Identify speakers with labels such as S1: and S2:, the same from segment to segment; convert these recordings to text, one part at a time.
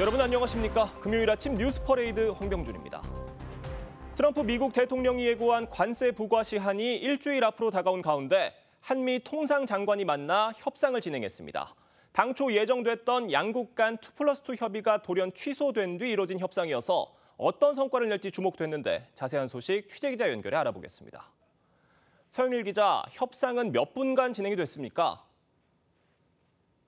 S1: 여러분 안녕하십니까? 금요일 아침 뉴스 퍼레이드 황병준입니다. 트럼프 미국 대통령이 예고한 관세 부과 시한이 일주일 앞으로 다가온 가운데 한미 통상장관이 만나 협상을 진행했습니다. 당초 예정됐던 양국 간 2+2 협의가 돌연 취소된 뒤 이뤄진 협상이어서 어떤 성과를 낼지 주목됐는데 자세한 소식 취재기자 연결해 알아보겠습니다. 서영일 기자, 협상은 몇 분간 진행이 됐습니까?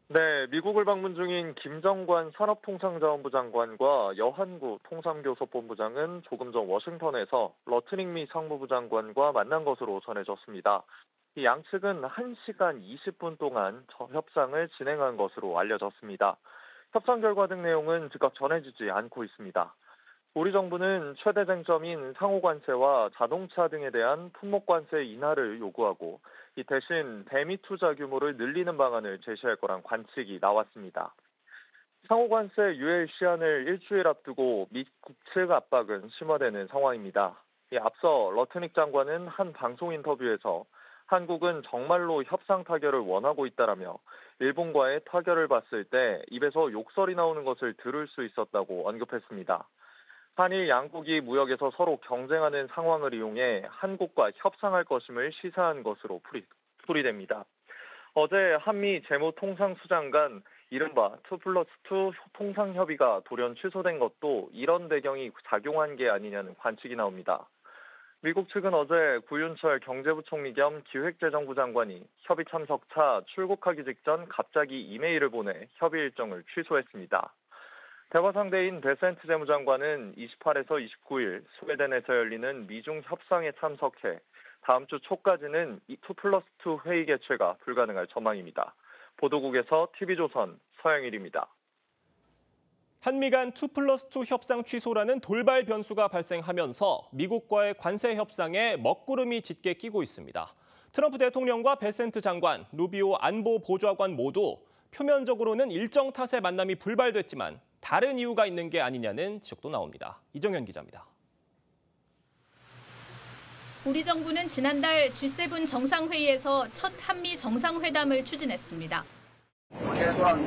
S2: 네, 미국을 방문 중인 김정관 산업통상자원부 장관과 여한구 통상교섭본부장은 조금 전 워싱턴에서 러트닝 미 상무부 장관과 만난 것으로 전해졌습니다. 이 양측은 1시간 20분 동안 협상을 진행한 것으로 알려졌습니다. 협상 결과 등 내용은 즉각 전해지지 않고 있습니다. 우리 정부는 최대 쟁점인 상호관세와 자동차 등에 대한 품목관세 인하를 요구하고 이 대신 대미 투자 규모를 늘리는 방안을 제시할 거란 관측이 나왔습니다. 상호관세 유예 시한을 일주일 앞두고 미국 측 압박은 심화되는 상황입니다. 앞서 러트닉 장관은 한 방송 인터뷰에서 한국은 정말로 협상 타결을 원하고 있다라며 일본과의 타결을 봤을 때 입에서 욕설이 나오는 것을 들을 수 있었다고 언급했습니다. 한일 양국이 무역에서 서로 경쟁하는 상황을 이용해 한국과 협상할 것임을 시사한 것으로 풀이됩니다. 어제 한미 재무통상수장 간 이른바 2+2 통상협의가 돌연 취소된 것도 이런 배경이 작용한 게 아니냐는 관측이 나옵니다. 미국 측은 어제 구윤철 경제부총리 겸 기획재정부 장관이 협의 참석차 출국하기 직전 갑자기 이메일을 보내 협의 일정을 취소했습니다. 대화 상대인 베센트 재무장관은 28에서 29일 스웨덴에서 열리는 미중 협상에 참석해 다음 주 초까지는 2+2 회의 개최가 불가능할 전망입니다. 보도국에서 TV조선 서영일입니다.
S1: 한미 간 2+2 협상 취소라는 돌발 변수가 발생하면서 미국과의 관세 협상에 먹구름이 짙게 끼고 있습니다. 트럼프 대통령과 베센트 장관, 루비오 안보 보좌관 모두 표면적으로는 일정 탓에 만남이 불발됐지만 다른 이유가 있는 게 아니냐는 지적도 나옵니다. 이정현 기자입니다.
S3: 우리 정부는 지난달 G7 정상회의에서 첫 한미 정상회담을 추진했습니다.
S4: 최소한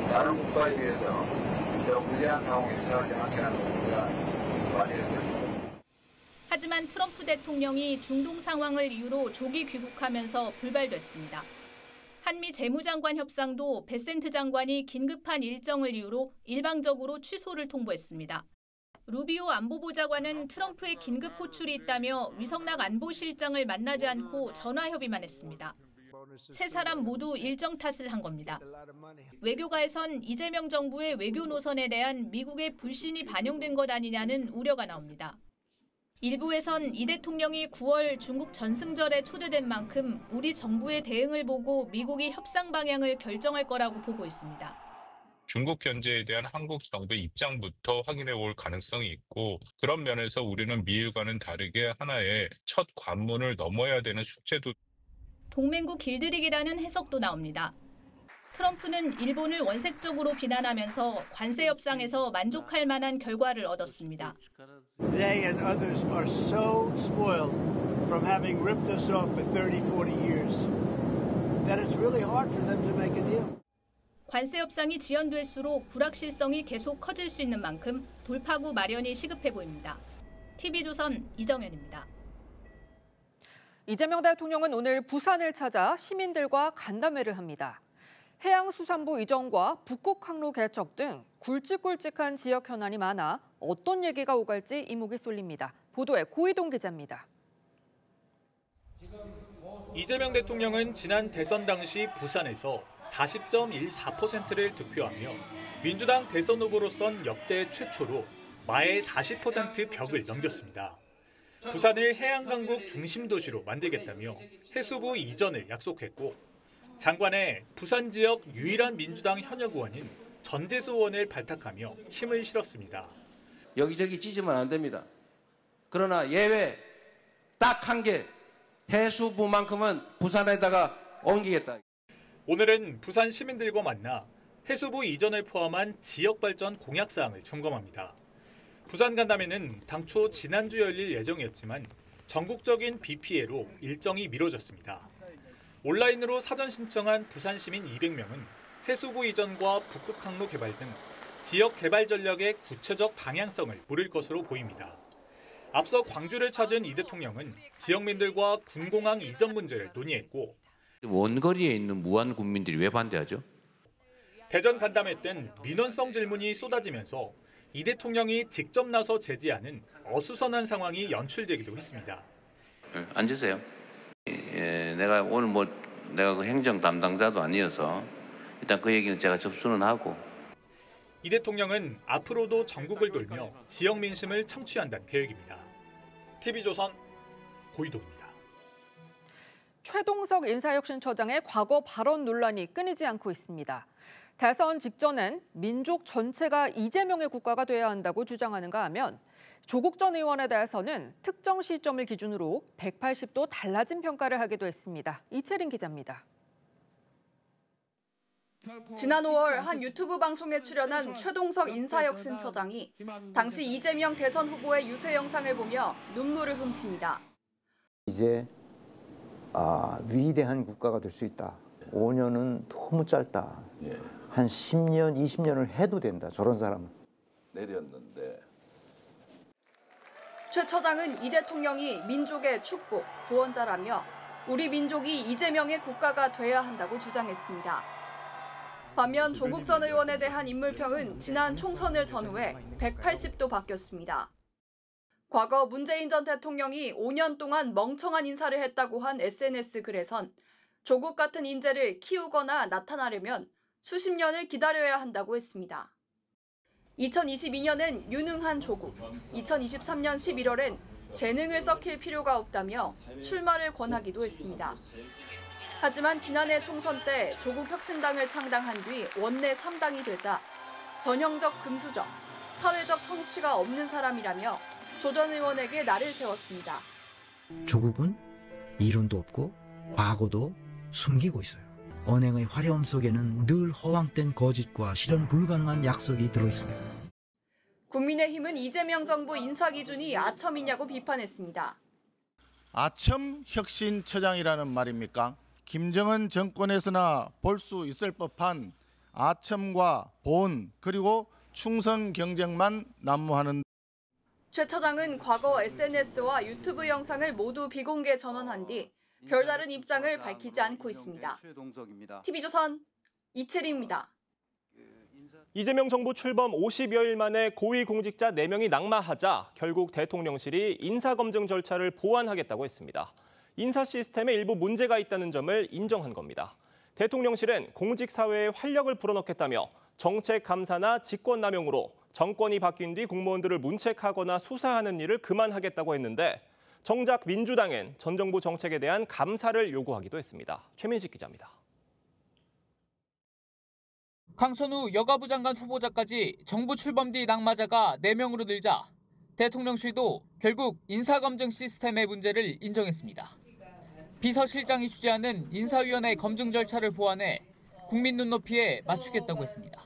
S4: 다른 국가에 비해서 더 불리한 상황에 처하지 않게 하는 것 중요한 과제일 것입니다.
S3: 하지만 트럼프 대통령이 중동 상황을 이유로 조기 귀국하면서 불발됐습니다. 한미 재무장관 협상도 베센트 장관이 긴급한 일정을 이유로 일방적으로 취소를 통보했습니다. 루비오 안보보좌관은 트럼프의 긴급 호출이 있다며 위성락 안보실장을 만나지 않고 전화 협의만 했습니다. 세 사람 모두 일정 탓을 한 겁니다. 외교가에선 이재명 정부의 외교 노선에 대한 미국의 불신이 반영된 것 아니냐는 우려가 나옵니다. 일부에선 이 대통령이 9월 중국 전승절에 초대된 만큼 우리 정부의 대응을 보고 미국이 협상 방향을 결정할 거라고 보고 있습니다.
S5: 중국 견제에 대한 한국 정부의 입장부터 확인해 올 가능성이 있고 그런 면에서 우리는 미일과는 다르게 하나의 첫 관문을 넘어야 되는 숙제도.
S3: 동맹국 길들이기라는 해석도 나옵니다. 트럼프는 일본을 원색적으로 비난하면서 관세 협상에서 만족할 만한 결과를 얻었습니다.
S6: They and others are so spoiled from having ripped us off for 30, 40 years that it's really hard for them to make a deal.
S3: 관세 협상이 지연될수록 불확실성이 계속 커질 수 있는 만큼 돌파구 마련이 시급해 보입니다. TV조선 이정현입니다.
S7: 이재명 대통령은 오늘 부산을 찾아 시민들과 간담회를 합니다. 해양수산부 이전과 북극 항로 개척 등 굵직굵직한 지역 현안이 많아 어떤 얘기가 오갈지 이목이 쏠립니다. 보도에 고희동 기자입니다.
S8: 이재명 대통령은 지난 대선 당시 부산에서 40.14%를 득표하며 민주당 대선 후보로선 역대 최초로 마의 40% 벽을 넘겼습니다. 부산을 해양강국 중심 도시로 만들겠다며 해수부 이전을 약속했고 장관의 부산 지역 유일한 민주당 현역 의원인 전재수 의원을 발탁하며 힘을 실었습니다.
S9: 여기저기 찢으면 안 됩니다. 그러나 예외 딱 한 개, 해수부만큼은 부산에다가 옮기겠다.
S8: 오늘은 부산 시민들과 만나 해수부 이전을 포함한 지역 발전 공약 사항을 점검합니다. 부산 간담회는 당초 지난주 열릴 예정이었지만 전국적인 비 피해로 일정이 미뤄졌습니다. 온라인으로 사전 신청한 부산 시민 200명은 해수부 이전과 북극항로 개발 등 지역 개발 전략의 구체적 방향성을 물을 것으로 보입니다. 앞서 광주를 찾은 이 대통령은 지역민들과 군공항 이전 문제를 논의했고
S9: 원거리에 있는 무안 군민들이 왜 반대하죠?
S8: 대전 간담회 땐 민원성 질문이 쏟아지면서 이 대통령이 직접 나서 제지하는 어수선한 상황이 연출되기도 했습니다.
S9: 앉으세요. 내가 오늘 내가 그 행정 담당자도 아니어서 일단 그 얘기는 제가 접수는 하고.
S8: 이 대통령은 앞으로도 전국을 돌며 지역 민심을 청취한다는 계획입니다. TV조선 고이도입니다.
S7: 최동석 인사혁신처장의 과거 발언 논란이 끊이지 않고 있습니다. 대선 직전엔 민족 전체가 이재명의 국가가 돼야 한다고 주장하는가 하면 조국 전 의원에 대해서는 특정 시점을 기준으로 180도 달라진 평가를 하기도 했습니다. 이채린 기자입니다.
S10: 지난 5월 한 유튜브 방송에 출연한 최동석 인사혁신처장이 당시 이재명 대선 후보의 유세 영상을 보며 눈물을 훔칩니다.
S11: 이제 위대한 국가가 될 수 있다. 5년은 너무 짧다. 한 10년, 20년을 해도 된다. 저런 사람은.
S12: 내렸는데.
S10: 최 처장은 이 대통령이 민족의 축복, 구원자라며 우리 민족이 이재명의 국가가 돼야 한다고 주장했습니다. 반면 조국 전 의원에 대한 인물평은 지난 총선을 전후해 180도 바뀌었습니다. 과거 문재인 전 대통령이 5년 동안 멍청한 인사를 했다고 한 SNS 글에선 조국 같은 인재를 키우거나 나타나려면 수십 년을 기다려야 한다고 했습니다. 2022년엔 유능한 조국, 2023년 11월엔 재능을 썩힐 필요가 없다며 출마를 권하기도 했습니다. 하지만 지난해 총선 때 조국 혁신당을 창당한 뒤 원내 3당이 되자 전형적 금수저, 사회적 성취가 없는 사람이라며 조 전 의원에게 날을 세웠습니다.
S13: 조국은 이론도 없고 과거도 숨기고 있어요. 언행의 화려함 속에는 늘 허황된 거짓과 실현 불가능한 약속이 들어있습니다.
S10: 국민의힘은 이재명 정부 인사 기준이 아첨이냐고 비판했습니다.
S14: 아첨 혁신처장이라는 말입니까? 김정은 정권에서나 볼 수 있을 법한 아첨과 본 그리고 충성 경쟁만 난무하는.
S10: 최 처장은 과거 SNS와 유튜브 영상을 모두 비공개 전원한 뒤 별다른 입장을 밝히지 않고 있습니다. TV조선 이채리입니다.
S1: 이재명 정부 출범 50여일 만에 고위공직자 4명이 낙마하자 결국 대통령실이 인사검증 절차를 보완하겠다고 했습니다. 인사 시스템에 일부 문제가 있다는 점을 인정한 겁니다. 대통령실은 공직사회에 활력을 불어넣겠다며 정책 감사나 직권남용으로 정권이 바뀐 뒤 공무원들을 문책하거나 수사하는 일을 그만하겠다고 했는데 정작 민주당은 전 정부 정책에 대한 감사를 요구하기도 했습니다. 최민식 기자입니다.
S15: 강선우 여가부 장관 후보자까지 정부 출범 뒤 낙마자가 4명으로 늘자 대통령실도 결국 인사검증 시스템의 문제를 인정했습니다. 비서실장이 주재하는 인사위원회 검증 절차를 보완해 국민 눈높이에 맞추겠다고 했습니다.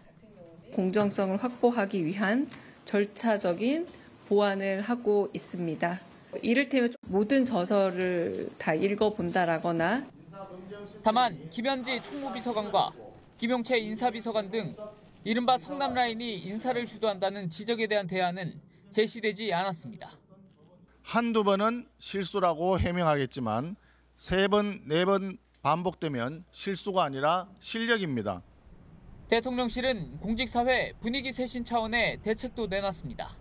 S16: 공정성을 확보하기 위한 절차적인 보완을 하고 있습니다. 이를테면 모든 저서를 다 읽어본다라거나.
S15: 다만 김현지 총무비서관과 김용채 인사비서관 등 이른바 성남라인이 인사를 주도한다는 지적에 대한 대안은 제시되지 않았습니다.
S14: 한두 번은 실수라고 해명하겠지만 3번, 4번 반복되면 실수가 아니라 실력입니다.
S15: 대통령실은 공직사회 분위기 쇄신 차원의 대책도 내놨습니다.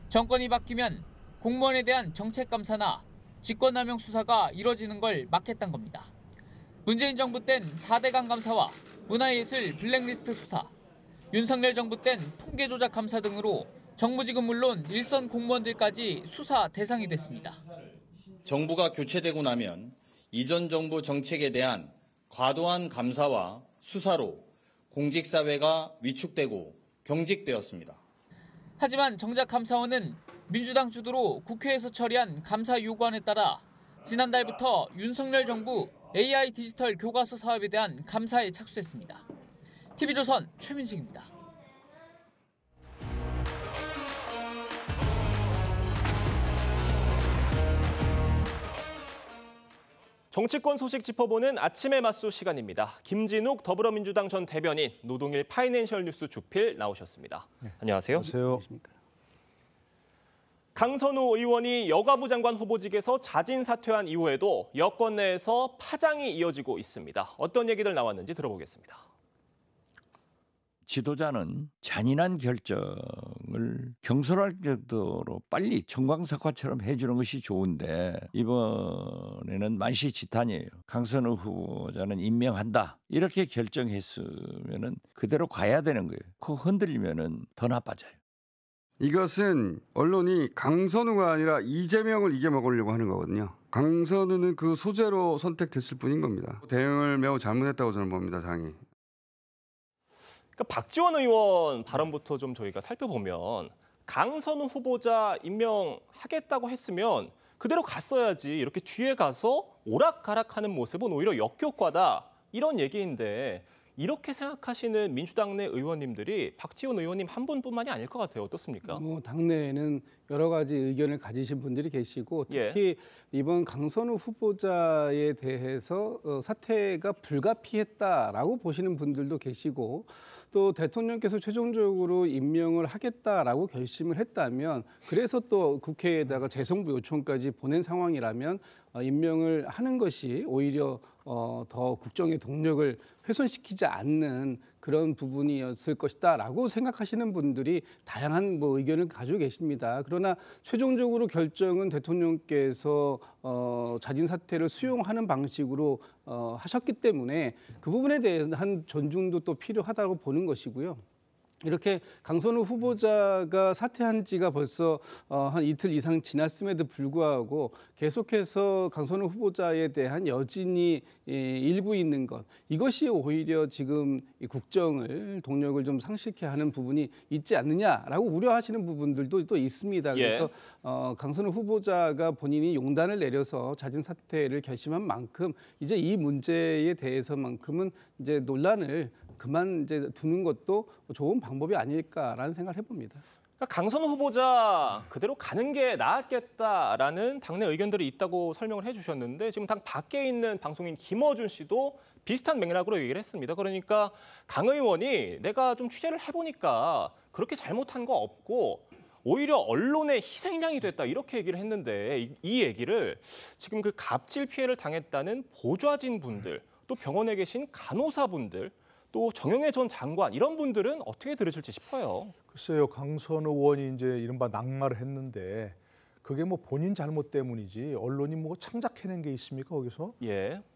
S15: 정권이 바뀌면 공무원에 대한 정책 감사나 직권남용 수사가 이뤄지는 걸 막겠다는 겁니다. 문재인 정부 땐 4대강 감사와 문화예술 블랙리스트 수사, 윤석열 정부 땐 통계 조작 감사 등으로 정무직은 물론 일선 공무원들까지 수사 대상이 됐습니다.
S17: 정부가 교체되고 나면 이전 정부 정책에 대한 과도한 감사와 수사로 공직사회가 위축되고 경직되었습니다.
S15: 하지만 정작 감사원은 민주당 주도로 국회에서 처리한 감사 요구안에 따라 지난달부터 윤석열 정부 AI 디지털 교과서 사업에 대한 감사에 착수했습니다. TV조선 최민식입니다.
S1: 정치권 소식 짚어보는 아침의 맞수 시간입니다. 김진욱 더불어민주당 전 대변인, 노동일 파이낸셜 뉴스 주필 나오셨습니다. 네. 안녕하세요.
S18: 안녕하세요.
S1: 강선우 의원이 여가부 장관 후보직에서 자진 사퇴한 이후에도 여권 내에서 파장이 이어지고 있습니다. 어떤 얘기들 나왔는지 들어보겠습니다.
S18: 지도자는 잔인한 결정을 경솔할 정도로 빨리 청광석화처럼 해주는 것이 좋은데 이번에는 만시지탄이에요. 강선우 후보자는 임명한다. 이렇게 결정했으면 그대로 가야 되는 거예요. 그거 흔들리면 더 나빠져요.
S19: 이것은 언론이 강선우가 아니라 이재명을 이겨먹으려고 하는 거거든요. 강선우는 그 소재로 선택됐을 뿐인 겁니다. 대응을 매우 잘못했다고 저는 봅니다, 당이.
S1: 그러니까 박지원 의원 발언부터 좀 저희가 살펴보면 강선우 후보자 임명하겠다고 했으면 그대로 갔어야지 이렇게 뒤에 가서 오락가락하는 모습은 오히려 역효과다 이런 얘기인데 이렇게 생각하시는 민주당 내 의원님들이 박지원 의원님 한 분뿐만이 아닐 것 같아요. 어떻습니까?
S20: 당내에는 여러 가지 의견을 가지신 분들이 계시고 특히 이번 강선우 후보자에 대해서 사퇴가 불가피했다라고 보시는 분들도 계시고 또 대통령께서 최종적으로 임명을 하겠다라고 결심을 했다면 그래서 또 국회에다가 재송부 요청까지 보낸 상황이라면 임명을 하는 것이 오히려 더 국정의 동력을 훼손시키지 않는 그런 부분이었을 것이다라고 생각하시는 분들이 다양한 의견을 가지고 계십니다. 그러나 최종적으로 결정은 대통령께서 자진 사퇴를 수용하는 방식으로 하셨기 때문에 그 부분에 대한 존중도 또 필요하다고 보는 것이고요. 이렇게 강선우 후보자가 사퇴한 지가 벌써 한 이틀 이상 지났음에도 불구하고 계속해서 강선우 후보자에 대한 여진이 일고 있는 것, 이것이 오히려 지금 이 국정을 동력을 좀 상실케 하는 부분이 있지 않느냐라고 우려하시는 부분들도 또 있습니다. 그래서 강선우 후보자가 본인이 용단을 내려서 자진 사퇴를 결심한 만큼 이제 이 문제에 대해서만큼은 이제 논란을 그만 이제 두는 것도 좋은 방법이 아닐까라는 생각을 해봅니다.
S1: 그러니까 강선우 후보자 그대로 가는 게 나았겠다라는 당내 의견들이 있다고 설명을 해주셨는데 지금 당 밖에 있는 방송인 김어준 씨도 비슷한 맥락으로 얘기를 했습니다. 그러니까 강 의원이 내가 좀 취재를 해보니까 그렇게 잘못한 거 없고 오히려 언론의 희생양이 됐다 이렇게 얘기를 했는데 이 얘기를 지금 그 갑질 피해를 당했다는 보좌진 분들 또 병원에 계신 간호사분들 또 정영애 전 장관 이런 분들은 어떻게 들으실지 싶어요.
S21: 글쎄요, 강선우 의원이 이제 이른바 낙마를 했는데 그게 본인 잘못 때문이지 언론이 창작해낸 게 있습니까 거기서?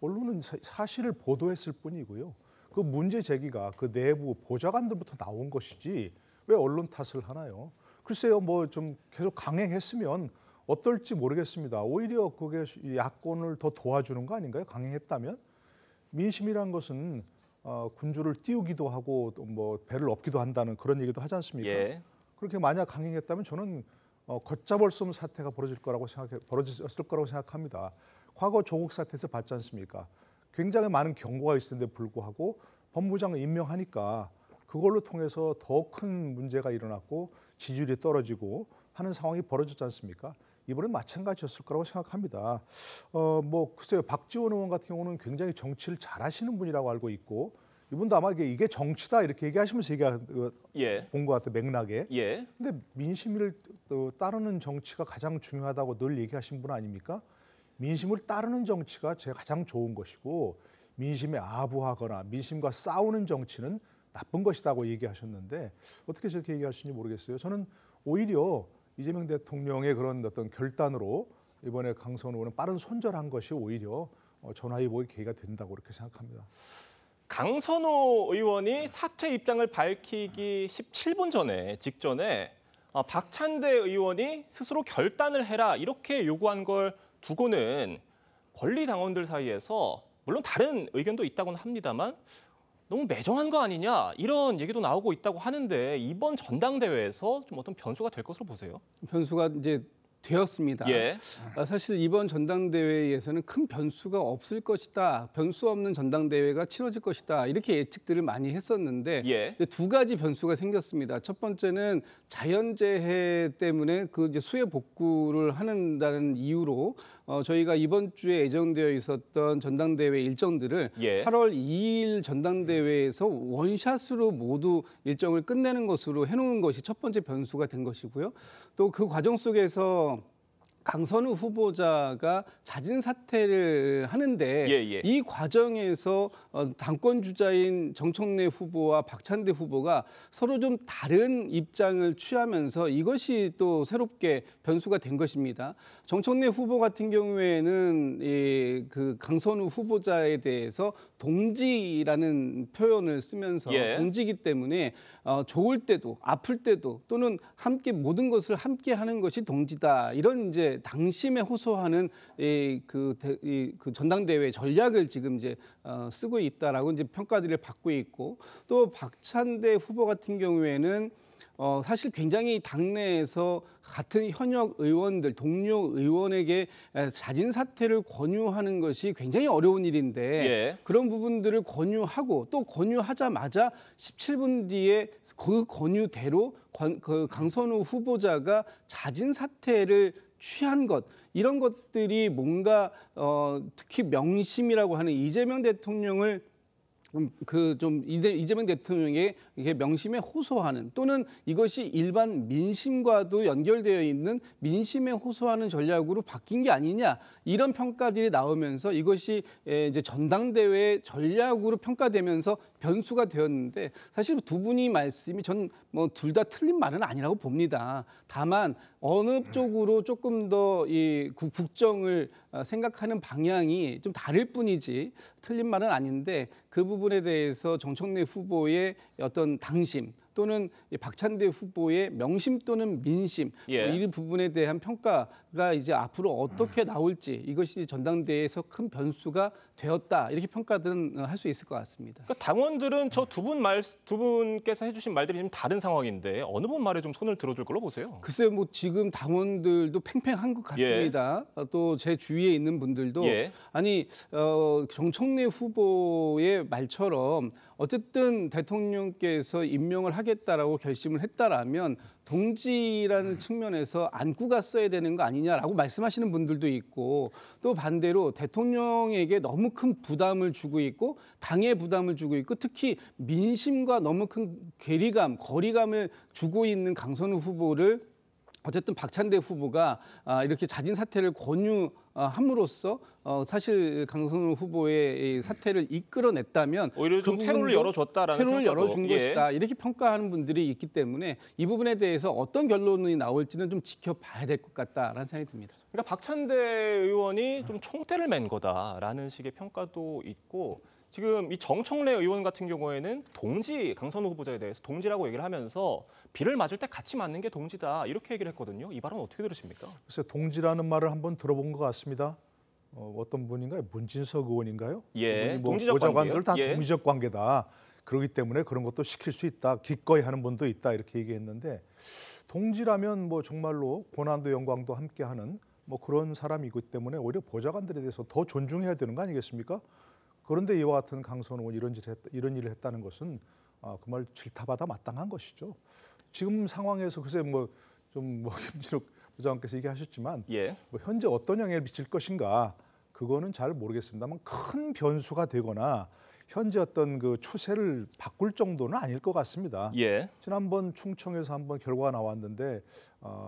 S21: 언론은 사실을 보도했을 뿐이고요. 그 문제 제기가 그 내부 보좌관들부터 나온 것이지 왜 언론 탓을 하나요? 글쎄요, 좀 계속 강행했으면 어떨지 모르겠습니다. 오히려 그게 야권을 더 도와주는 거 아닌가요? 강행했다면 민심이란 것은 군주를 띄우기도 하고 또 배를 엎기도 한다는 그런 얘기도 하지 않습니까? 그렇게 만약 강행했다면 저는 걷잡을 수 없는 사태가 벌어졌을 거라고 생각합니다. 과거 조국 사태에서 봤지 않습니까? 굉장히 많은 경고가 있었는데 불구하고 법무장을 임명하니까 그걸로 통해서 더 큰 문제가 일어났고 지지율이 떨어지고 하는 상황이 벌어졌지 않습니까? 이번엔 마찬가지였을 거라고 생각합니다. 글쎄요, 박지원 의원 같은 경우는 굉장히 정치를 잘하시는 분이라고 알고 있고 이분도 아마 이게 정치다 이렇게 얘기하시면서 본 것 같아요, 맥락에. 근데 민심을 따르는 정치가 가장 중요하다고 늘 얘기하신 분 아닙니까? 민심을 따르는 정치가 가장 좋은 것이고 민심에 아부하거나 민심과 싸우는 정치는 나쁜 것이라고 얘기하셨는데 어떻게 저렇게 얘기하시는지 모르겠어요. 저는 오히려 이재명 대통령의 그런 어떤 결단으로 이번에 강선우 의원은 빠른 손절한 것이 오히려 전화위복의 계기가 된다고 그렇게 생각합니다.
S1: 강선우 의원이 사퇴 입장을 밝히기 17분 직전에 박찬대 의원이 스스로 결단을 해라 이렇게 요구한 걸 두고는 권리당원들 사이에서 물론 다른 의견도 있다고는 합니다만 너무 매정한 거 아니냐 이런 얘기도 나오고 있다고 하는데 이번 전당대회에서 좀 어떤 변수가 될 것으로 보세요?
S20: 변수가 이제 되었습니다. 사실 이번 전당대회에서는 큰 변수가 없을 것이다. 변수 없는 전당대회가 치러질 것이다. 이렇게 예측들을 많이 했었는데 두 가지 변수가 생겼습니다. 첫 번째는 자연재해 때문에 그 이제 수해 복구를 한다는 이유로 저희가 이번 주에 예정되어 있었던 전당대회 일정들을 8월 2일 전당대회에서 원샷으로 모두 일정을 끝내는 것으로 해놓은 것이 첫 번째 변수가 된 것이고요. 또 그 과정 속에서 강선우 후보자가 자진 사퇴를 하는데 이 과정에서 당권 주자인 정청래 후보와 박찬대 후보가 서로 좀 다른 입장을 취하면서 이것이 또 새롭게 변수가 된 것입니다. 정청래 후보 같은 경우에는 그 강선우 후보자에 대해서 동지라는 표현을 쓰면서 동지이기 때문에 좋을 때도 아플 때도 또는 함께 모든 것을 함께 하는 것이 동지다. 이런 이제 당심에 호소하는 그 전당대회 전략을 지금 이제 쓰고 있다라고 이제 평가들을 받고 있고, 또 박찬대 후보 같은 경우에는 사실 굉장히 당내에서 같은 현역 의원들, 동료 의원에게 자진 사퇴를 권유하는 것이 굉장히 어려운 일인데 그런 부분들을 권유하고 또 권유하자마자 17분 뒤에 그 권유대로 그 강선우 후보자가 자진 사퇴를 취한 것, 이런 것들이 뭔가 특히 명심이라고 하는 이재명 대통령을 이재명 대통령의 명심에 호소하는, 또는 이것이 일반 민심과도 연결되어 있는 민심에 호소하는 전략으로 바뀐 게 아니냐, 이런 평가들이 나오면서 이것이 이제 전당대회 전략으로 평가되면서 변수가 되었는데, 사실 두 분이 말씀이 전 뭐 둘 다 틀린 말은 아니라고 봅니다. 다만 어느 쪽으로 조금 더 이 국정을 생각하는 방향이 좀 다를 뿐이지 틀린 말은 아닌데, 그 부분에 대해서 정청래 후보의 어떤 당심 또는 박찬대 후보의 명심 또는 민심, 이 부분에 대한 평가가 이제 앞으로 어떻게 나올지, 이것이 전당대회에서 큰 변수가 되었다, 이렇게 평가들은 할 수 있을 것 같습니다.
S1: 그러니까 당원들은 저 두 분께서 해주신 말들이 좀 다른 상황인데 어느 분 말에 좀 손을 들어줄 걸로 보세요?
S20: 글쎄요, 뭐 지금 당원들도 팽팽한 것 같습니다. 또 제 주위에 있는 분들도 아니 정청래 후보의 말처럼 어쨌든 대통령께서 임명을 하겠다라고 결심을 했다라면 동지라는 측면에서 안고 갔어야 되는 거 아니냐라고 말씀하시는 분들도 있고, 또 반대로 대통령에게 너무 큰 부담을 주고 있고 당에 부담을 주고 있고 특히 민심과 너무 큰 괴리감, 거리감을 주고 있는 강선우 후보를 어쨌든 박찬대 후보가 이렇게 자진 사퇴를 권유함으로써 사실 강선우 후보의 사퇴를 이끌어냈다면
S1: 오히려 좀 퇴로를 열어줬다라는
S20: 퇴로를 열어준
S1: 예.
S20: 것이다, 이렇게 평가하는 분들이 있기 때문에 이 부분에 대해서 어떤 결론이 나올지는 좀 지켜봐야 될 것 같다라는 생각이 듭니다.
S1: 그러니까 박찬대 의원이 좀 총대를 맨 거다라는 식의 평가도 있고, 지금 이 정청래 의원 같은 경우에는 동지, 강선우 후보자에 대해서 동지라고 얘기를 하면서 비를 맞을 때 같이 맞는 게 동지다, 이렇게 얘기를 했거든요. 이 발언 어떻게 들으십니까?
S21: 글쎄, 동지라는 말을 한번 들어본 것 같습니다. 어떤 분인가요? 문진석 의원인가요?
S1: 예,
S21: 뭐
S1: 동지적
S21: 보좌관들 다
S1: 관계요?
S21: 동지적 관계다. 그렇기 때문에 그런 것도 시킬 수 있다. 기꺼이 하는 분도 있다. 이렇게 얘기했는데, 동지라면 뭐 정말로 고난도 영광도 함께하는 뭐 그런 사람이기 때문에 오히려 보좌관들에 대해서 더 존중해야 되는 거 아니겠습니까? 그런데 이와 같은 강선우 의원 이런 일을 했다는 것은 그 말 질타받아 마땅한 것이죠. 지금 상황에서 글쎄 뭐 김진욱 부장께서 얘기하셨지만 뭐 현재 어떤 영향을 미칠 것인가, 그거는 잘 모르겠습니다만 큰 변수가 되거나 현재 어떤 그 추세를 바꿀 정도는 아닐 것 같습니다. 지난번 충청에서 한번 결과가 나왔는데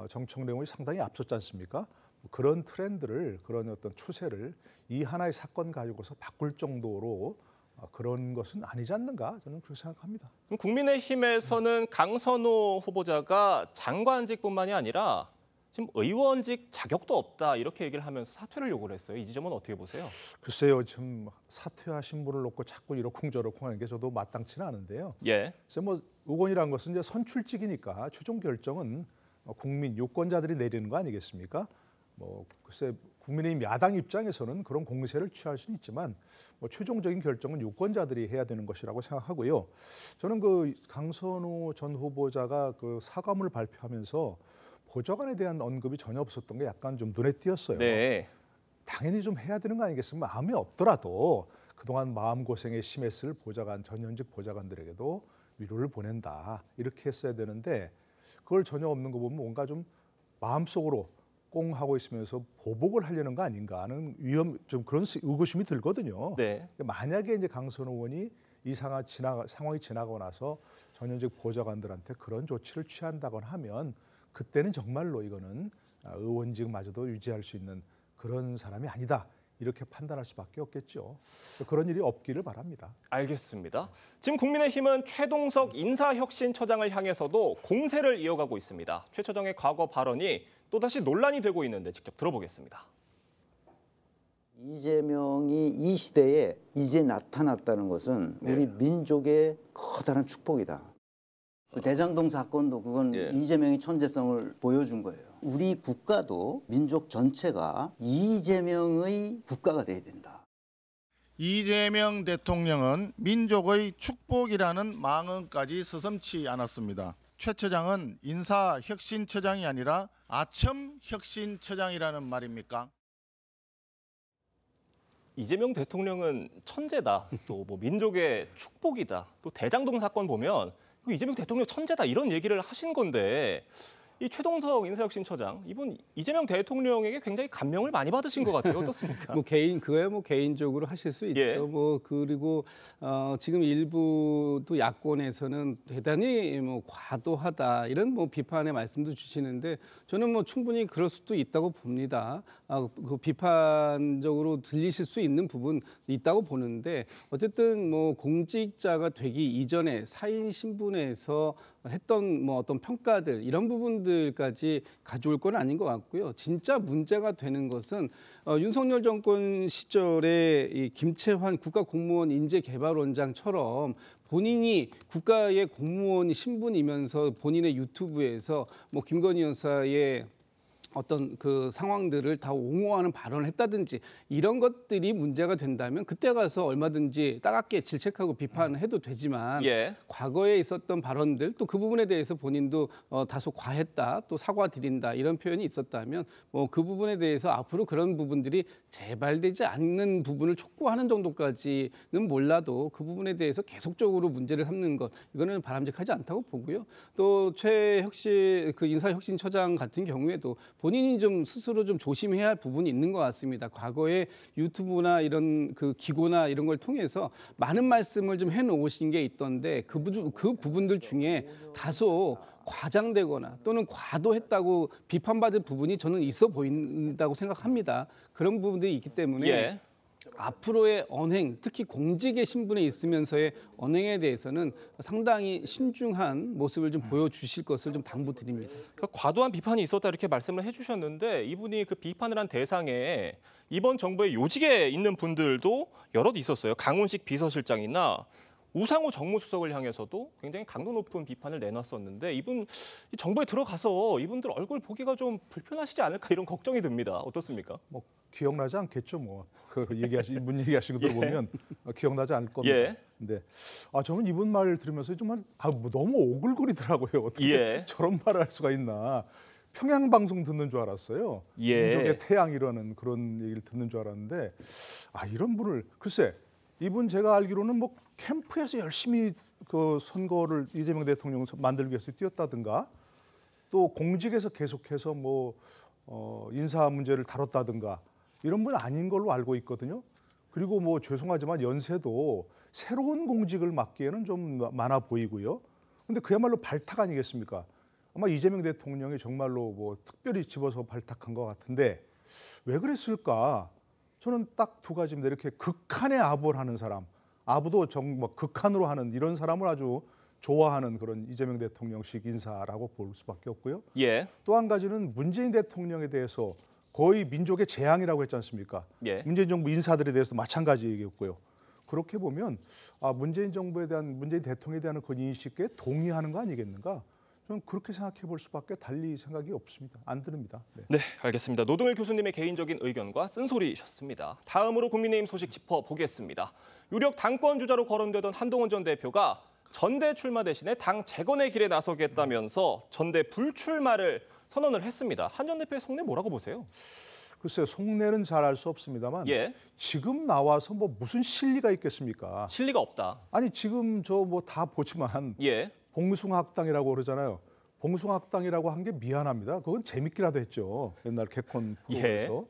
S21: 정청래 의원이 상당히 앞섰지 않습니까? 그런 트렌드를, 그런 어떤 추세를 이 하나의 사건 가지고서 바꿀 정도로 그런 것은 아니지 않는가, 저는 그렇게 생각합니다.
S1: 그럼 국민의힘에서는 강선우 후보자가 장관직뿐만이 아니라 지금 의원직 자격도 없다, 이렇게 얘기를 하면서 사퇴를 요구를 했어요. 이 지점은 어떻게 보세요?
S21: 글쎄요, 지금 사퇴하신 분을 놓고 자꾸 이러쿵저러쿵 하는 게 저도 마땅치는 않은데요. 그래서 뭐 의원이라는 것은 이제 선출직이니까 최종 결정은 국민 유권자들이 내리는 거 아니겠습니까? 뭐 글쎄 국민의힘 야당 입장에서는 그런 공세를 취할 수는 있지만 뭐 최종적인 결정은 유권자들이 해야 되는 것이라고 생각하고요. 저는 그 강선우 전 후보자가 그 사과문을 발표하면서 보좌관에 대한 언급이 전혀 없었던 게 약간 좀 눈에 띄었어요. 당연히 좀 해야 되는 거 아니겠습니까? 마음이 없더라도 그동안 마음고생에 심했을 보좌관, 전현직 보좌관들에게도 위로를 보낸다, 이렇게 했어야 되는데 그걸 전혀 없는 거 보면 뭔가 좀 마음속으로 합공하고 있으면서 보복을 하려는 거 아닌가 하는 좀 그런 의구심이 들거든요.
S1: 네.
S21: 만약에 이제 강선우 의원이 이 상황이 지나고 나서 전현직 보좌관들한테 그런 조치를 취한다거나 하면 그때는 정말로 이거는 의원직마저도 유지할 수 있는 그런 사람이 아니다. 이렇게 판단할 수밖에 없겠죠. 그런 일이 없기를 바랍니다.
S1: 알겠습니다. 지금 국민의힘은 최동석 인사혁신처장을 향해서도 공세를 이어가고 있습니다. 최 처장의 과거 발언이 또다시 논란이 되고 있는데 직접 들어보겠습니다.
S11: 이재명이 이 시대에 이제 나타났다는 것은 우리 민족의 커다란 축복이다. 대장동 사건도 그건 이재명의 천재성을 보여준 거예요. 우리 국가도 민족 전체가 이재명의 국가가 돼야 된다.
S14: 이재명 대통령은 민족의 축복이라는 망언까지 서슴지 않았습니다. 최 처장은 인사혁신처장이 아니라 아첨혁신처장이라는 말입니까?
S1: 이재명 대통령은 천재다, 또 뭐 민족의 축복이다, 또 대장동 사건 보면 이재명 대통령 천재다 이런 얘기를 하신 건데 이 최동석 인사혁신처장 이분 이재명 대통령에게 굉장히 감명을 많이 받으신 것 같아요. 어떻습니까?
S20: 그거야 개인적으로 하실 수 있죠. 그리고 지금 일부 또 야권에서는 대단히 과도하다 이런 비판의 말씀도 주시는데 저는 충분히 그럴 수도 있다고 봅니다. 그 비판적으로 들리실 수 있는 부분 있다고 보는데 어쨌든 공직자가 되기 이전에 사인 신분에서 했던 어떤 평가들 이런 부분들까지 가져올 건 아닌 것 같고요. 진짜 문제가 되는 것은 윤석열 정권 시절에 이 김채환 국가공무원 인재개발원장처럼 본인이 국가의 공무원 신분이면서 본인의 유튜브에서 김건희 여사의 어떤 그 상황들을 다 옹호하는 발언을 했다든지 이런 것들이 문제가 된다면 그때 가서 얼마든지 따갑게 질책하고 비판해도 되지만 과거에 있었던 발언들 또 그 부분에 대해서 본인도 다소 과했다 또 사과드린다 이런 표현이 있었다면 그 부분에 대해서 앞으로 그런 부분들이 재발되지 않는 부분을 촉구하는 정도까지는 몰라도 그 부분에 대해서 계속적으로 문제를 삼는 것 이거는 바람직하지 않다고 보고요. 또 최혁신 그 인사혁신처장 같은 경우에도 본인이 좀 스스로 좀 조심해야 할 부분이 있는 것 같습니다. 과거에 유튜브나 이런 그 기고나 이런 걸 통해서 많은 말씀을 좀 해놓으신 게 있던데 그 부분들 중에 다소 과장되거나 또는 과도했다고 비판받을 부분이 저는 있어 보인다고 생각합니다. 그런 부분들이 있기 때문에 앞으로의 언행, 특히 공직의 신분에 있으면서의 언행에 대해서는 상당히 신중한 모습을 좀 보여주실 것을 좀 당부드립니다.
S1: 그러니까 과도한 비판이 있었다 이렇게 말씀을 해주셨는데 이분이 그 비판을 한 대상에 이번 정부의 요직에 있는 분들도 여럿 있었어요. 강훈식 비서실장이나 우상호 정무수석을 향해서도 굉장히 강도 높은 비판을 내놨었는데 이분 정부에 들어가서 이분들 얼굴 보기가 좀 불편하시지 않을까 이런 걱정이 듭니다. 어떻습니까?
S21: 기억나지 않겠죠. 이분 얘기하시는 거 보면 기억나지 않을 겁니다. 근데 저는 이분 말 들으면서 정말 너무 오글거리더라고요. 어떻게 저런 말을 할 수가 있나. 평양 방송 듣는 줄 알았어요. 민족의 태양 이라는 그런 얘기를 듣는 줄 알았는데 이런 분을 글쎄 이분 제가 알기로는 캠프에서 열심히 그 선거를 이재명 대통령 만들기 위해서 뛰었다든가 또 공직에서 계속해서 인사 문제를 다뤘다든가 이런 분 아닌 걸로 알고 있거든요. 그리고 죄송하지만 연세도 새로운 공직을 맡기에는 좀 많아 보이고요. 근데 그야말로 발탁 아니겠습니까? 아마 이재명 대통령이 정말로 특별히 집어서 발탁한 것 같은데 왜 그랬을까? 저는 딱 두 가지입니다. 이렇게 극한의 아부를 하는 사람, 아부도 극한으로 하는 이런 사람을 아주 좋아하는 그런 이재명 대통령식 인사라고 볼 수밖에 없고요. 또 한 가지는 문재인 대통령에 대해서 거의 민족의 재앙이라고 했지 않습니까? 문재인 정부 인사들에 대해서도 마찬가지 얘기였고요. 그렇게 보면 문재인 정부에 대한 문재인 대통령에 대한 그 인식에 동의하는 거 아니겠는가? 저는 그렇게 생각해 볼 수밖에 달리 생각이 없습니다. 안 듭니다.
S1: 네, 알겠습니다. 노동일 교수님의 개인적인 의견과 쓴소리셨습니다. 다음으로 국민의힘 소식 짚어보겠습니다. 유력 당권 주자로 거론되던 한동훈 전 대표가 전대 출마 대신에 당 재건의 길에 나서겠다면서 전대 불출마를 선언을 했습니다. 한 전 대표의 속내 뭐라고 보세요?
S21: 글쎄요, 속내는 잘 알 수 없습니다만 지금 나와서 무슨 실리가 있겠습니까?
S1: 실리가 없다.
S21: 아니 지금 다 보지만 봉숭아학당이라고 그러잖아요. 봉숭아학당이라고 한 게 미안합니다. 그건 재밌기라도 했죠. 옛날 개콘 프로에서.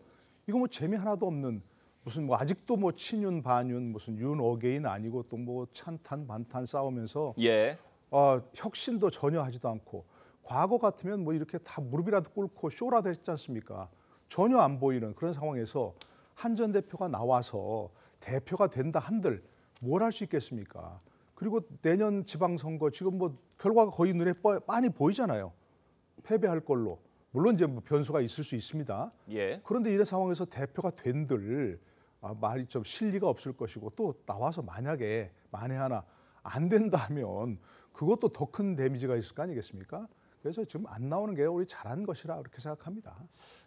S21: 이거 뭐 재미 하나도 없는 무슨 뭐 아직도 뭐 친윤 반윤 무슨 윤 어게인 아니고 또 뭐 찬탄 반탄 싸우면서 혁신도 전혀 하지도 않고 과거 같으면 뭐 이렇게 다 무릎이라도 꿇고 쇼라도 했지 않습니까? 전혀 안 보이는 그런 상황에서 한 전 대표가 나와서 대표가 된다 한들 뭘 할 수 있겠습니까? 그리고 내년 지방선거 지금 뭐 결과가 거의 눈에 빤히 보이잖아요. 패배할 걸로. 물론 이제 뭐 변수가 있을 수 있습니다. 그런데 이런 상황에서 대표가 된들 말이 좀 실리가 없을 것이고 또 나와서 만약에 만에 하나 안 된다면 그것도 더 큰 데미지가 있을 거 아니겠습니까? 그래서 지금 안 나오는 게 우리 잘한 것이라 그렇게 생각합니다.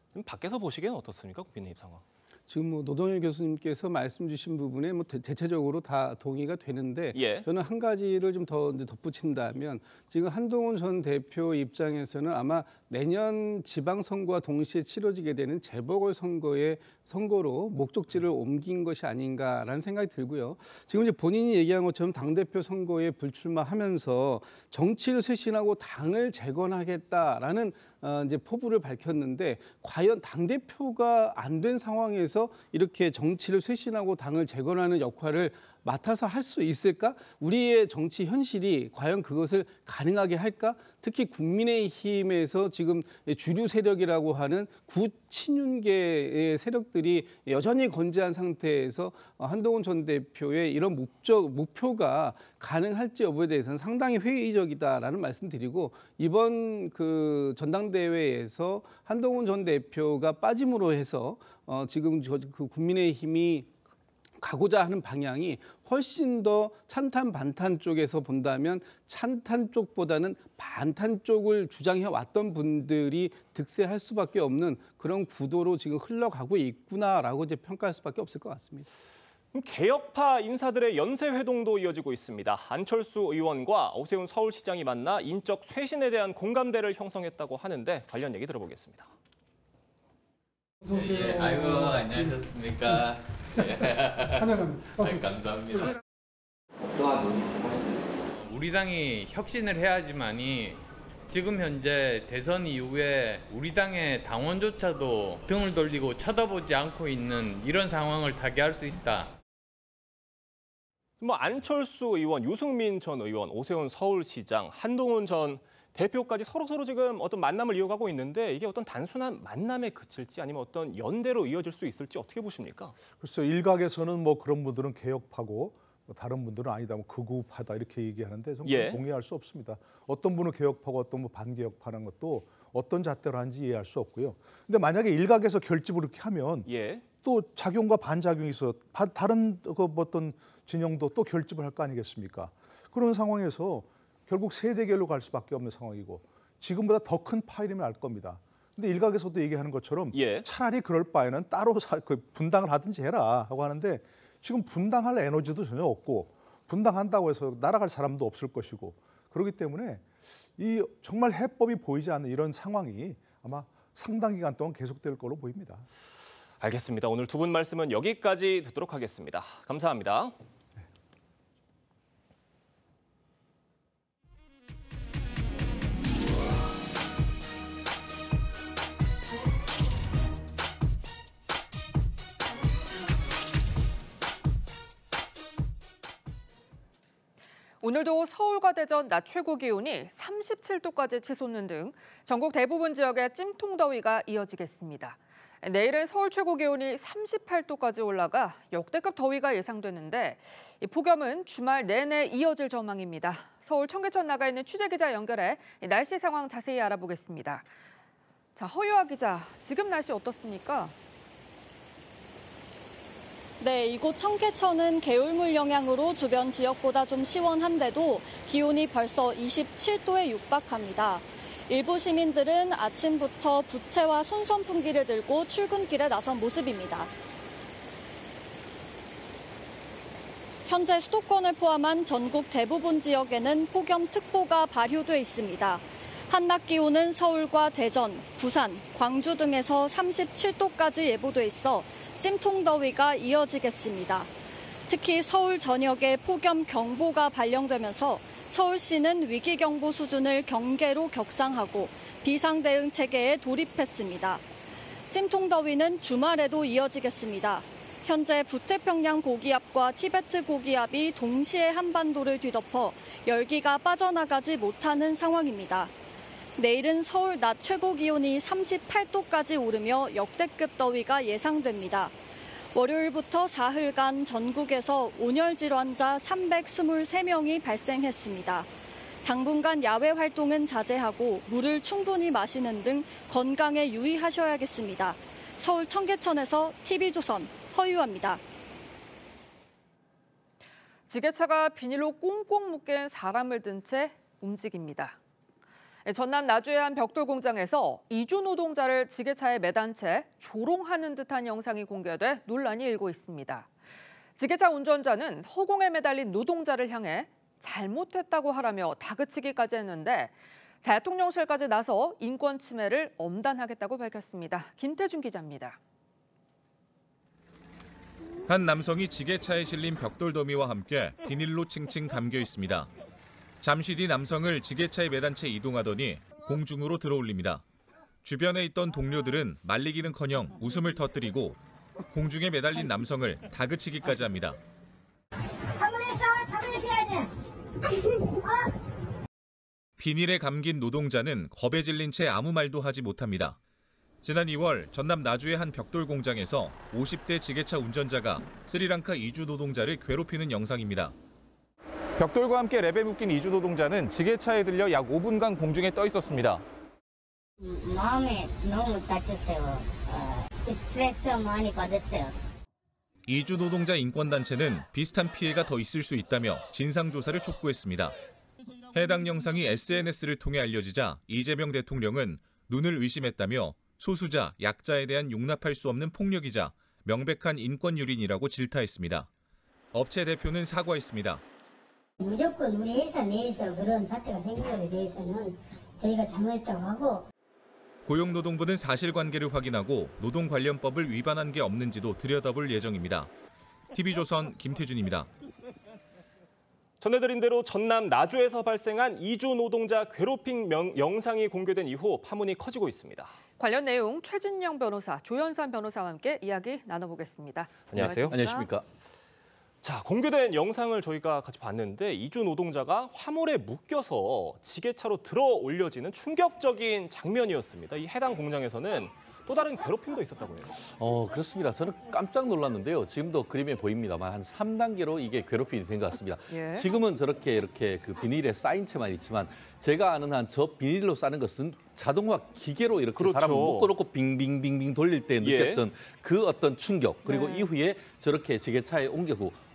S1: 지금 밖에서 보시기엔 어떻습니까? 국민의힘 상황.
S20: 지금 뭐 노동일 교수님께서 말씀 주신 부분에 뭐 대체적으로 다 동의가 되는데 저는 한 가지를 좀 더 덧붙인다면 지금 한동훈 전 대표 입장에서는 아마 내년 지방선거와 동시에 치러지게 되는 재보궐선거로 목적지를 옮긴 것이 아닌가라는 생각이 들고요. 지금 이제 본인이 얘기한 것처럼 당대표 선거에 불출마하면서 정치를 쇄신하고 당을 재건하겠다라는 이제 포부를 밝혔는데 과연 당대표가 안 된 상황에서 이렇게 정치를 쇄신하고 당을 재건하는 역할을 맡아서 할 수 있을까? 우리의 정치 현실이 과연 그것을 가능하게 할까? 특히 국민의힘에서 지금 주류 세력이라고 하는 구친윤계의 세력들이 여전히 건재한 상태에서 한동훈 전 대표의 이런 목표가 가능할지 여부에 대해서는 상당히 회의적이다라는 말씀드리고 이번 그 전당대회에서 한동훈 전 대표가 빠짐으로 해서 지금 그 국민의힘이 가고자 하는 방향이 훨씬 더 찬탄 반탄 쪽에서 본다면 찬탄 쪽보다는 반탄 쪽을 주장해 왔던 분들이 득세할 수밖에 없는 그런 구도로 지금 흘러가고 있구나라고 이제 평가할 수밖에 없을 것 같습니다.
S1: 개혁파 인사들의 연쇄 회동도 이어지고 있습니다. 안철수 의원과 오세훈 서울시장이 만나 인적 쇄신에 대한 공감대를 형성했다고 하는데 관련 얘기 들어보겠습니다.
S2: 아이고 안녕하셨습니까? 감사합니다. 우리 당이 혁신을 해야지만이 지금 현재 대선 이후에 우리 당의 당원조차도 등을 돌리고 쳐다보지 않고 있는 이런 상황을 타개할 수 있다.
S1: 뭐 안철수 의원, 유승민 전 의원, 오세훈 서울시장, 한동훈 전 대표까지 서로 지금 어떤 만남을 이어가고 있는데 이게 어떤 단순한 만남에 그칠지 아니면 어떤 연대로 이어질 수 있을지 어떻게 보십니까?
S21: 글쎄요. 일각에서는 뭐 그런 분들은 개혁파고 다른 분들은 아니다, 뭐 극우파다 이렇게 얘기하는데 저는 동의할 수 없습니다. 어떤 분은 개혁파고 어떤 분은 반개혁파라는 것도 어떤 잣대로 하는지 이해할 수 없고요. 근데 만약에 일각에서 결집을 이렇게 하면 또 작용과 반작용이 있어 다른 그 어떤 진영도 또 결집을 할 거 아니겠습니까? 그런 상황에서 결국 세대결로 갈 수밖에 없는 상황이고 지금보다 더 큰 파일이면 알 겁니다. 근데 일각에서도 얘기하는 것처럼 차라리 그럴 바에는 따로 분당을 하든지 해라 하고 하는데 지금 분당할 에너지도 전혀 없고 분당한다고 해서 날아갈 사람도 없을 것이고 그렇기 때문에 이 정말 해법이 보이지 않는 이런 상황이 아마 상당 기간 동안 계속될 걸로 보입니다.
S1: 알겠습니다. 오늘 두 분 말씀은 여기까지 듣도록 하겠습니다. 감사합니다.
S7: 오늘도 서울과 대전 낮 최고 기온이 37도까지 치솟는 등 전국 대부분 지역에 찜통더위가 이어지겠습니다. 내일은 서울 최고 기온이 38도까지 올라가 역대급 더위가 예상되는데 이 폭염은 주말 내내 이어질 전망입니다. 서울 청계천 나가 있는 취재기자 연결해 날씨 상황 자세히 알아보겠습니다. 자, 허유아 기자, 지금 날씨 어떻습니까?
S22: 네, 이곳 청계천은 개울물 영향으로 주변 지역보다 좀 시원한데도 기온이 벌써 27도에 육박합니다. 일부 시민들은 아침부터 부채와 손선풍기를 들고 출근길에 나선 모습입니다. 현재 수도권을 포함한 전국 대부분 지역에는 폭염특보가 발효돼 있습니다. 한낮 기온은 서울과 대전, 부산, 광주 등에서 37도까지 예보돼 있어 찜통더위가 이어지겠습니다. 특히 서울 전역에 폭염 경보가 발령되면서 서울시는 위기경보 수준을 경계로 격상하고 비상대응 체계에 돌입했습니다. 찜통더위는 주말에도 이어지겠습니다. 현재 북태평양 고기압과 티베트 고기압이 동시에 한반도를 뒤덮어 열기가 빠져나가지 못하는 상황입니다. 내일은 서울 낮 최고 기온이 38도까지 오르며 역대급 더위가 예상됩니다. 월요일부터 사흘간 전국에서 온열 질환자 323명이 발생했습니다. 당분간 야외 활동은 자제하고 물을 충분히 마시는 등 건강에 유의하셔야겠습니다. 서울 청계천에서 TV조선 허유아입니다.
S7: 지게차가 비닐로 꽁꽁 묶인 사람을 든 채 움직입니다. 전남 나주의 한 벽돌 공장에서 이주 노동자를 지게차에 매단 채 조롱하는 듯한 영상이 공개돼 논란이 일고 있습니다. 지게차 운전자는 허공에 매달린 노동자를 향해 잘못했다고 하라며 다그치기까지 했는데 대통령실까지 나서 인권 침해를 엄단하겠다고 밝혔습니다. 김태준 기자입니다.
S4: 한 남성이 지게차에 실린 벽돌 더미와 함께 비닐로 칭칭 감겨 있습니다. 잠시 뒤 남성을 지게차에 매단 채 이동하더니 공중으로 들어올립니다. 주변에 있던 동료들은 말리기는커녕 웃음을 터뜨리고 공중에 매달린 남성을 다그치기까지 합니다. 비닐에 감긴 노동자는 겁에 질린 채 아무 말도 하지 못합니다. 지난 2월 전남 나주의 한 벽돌 공장에서 50대 지게차 운전자가 스리랑카 이주 노동자를 괴롭히는 영상입니다.
S5: 벽돌과 함께 랩에 묶인 이주 노동자는 지게차에 들려 약 5분간 공중에 떠 있었습니다.
S23: 마음에 너무 다쳤어요. 스트레스 많이 받았어요.
S4: 이주 노동자 인권단체는 비슷한 피해가 더 있을 수 있다며 진상조사를 촉구했습니다. 해당 영상이 SNS를 통해 알려지자 이재명 대통령은 눈을 의심했다며 소수자, 약자에 대한 용납할 수 없는 폭력이자 명백한 인권유린이라고 질타했습니다. 업체 대표는 사과했습니다.
S23: 무조건 우리 회사 내에서 그런 사태가 생긴 것에 대해서는 저희가 잘못했다고 하고
S4: 고용노동부는 사실관계를 확인하고 노동관련법을 위반한 게 없는지도 들여다볼 예정입니다. TV조선 김태준입니다.
S1: 전해드린 대로 전남 나주에서 발생한 이주 노동자 괴롭힘 영상이 공개된 이후 파문이 커지고 있습니다.
S7: 관련 내용 최진영 변호사, 조현산 변호사와 함께 이야기 나눠보겠습니다.
S1: 안녕하세요.
S24: 안녕하십니까.
S1: 자, 공개된 영상을 저희가 같이 봤는데 이주 노동자가 화물에 묶여서 지게차로 들어 올려지는 충격적인 장면이었습니다. 이 해당 공장에서는 또 다른 괴롭힘도 있었다고 해요.
S24: 그렇습니다. 저는 깜짝 놀랐는데요. 지금도 그림에 보입니다만 한 3단계로 이게 괴롭힘이 된 것 같습니다.
S7: 예.
S24: 지금은 저렇게 이렇게 그 비닐에 쌓인 채만 있지만 제가 아는 한 저 비닐로 싸는 것은 자동화 기계로 이렇게
S1: 그렇죠.
S24: 사람을 묶어놓고 빙빙빙빙 돌릴 때 느꼈던 그 어떤 충격 그리고
S7: 네.
S24: 이후에 저렇게 지게차에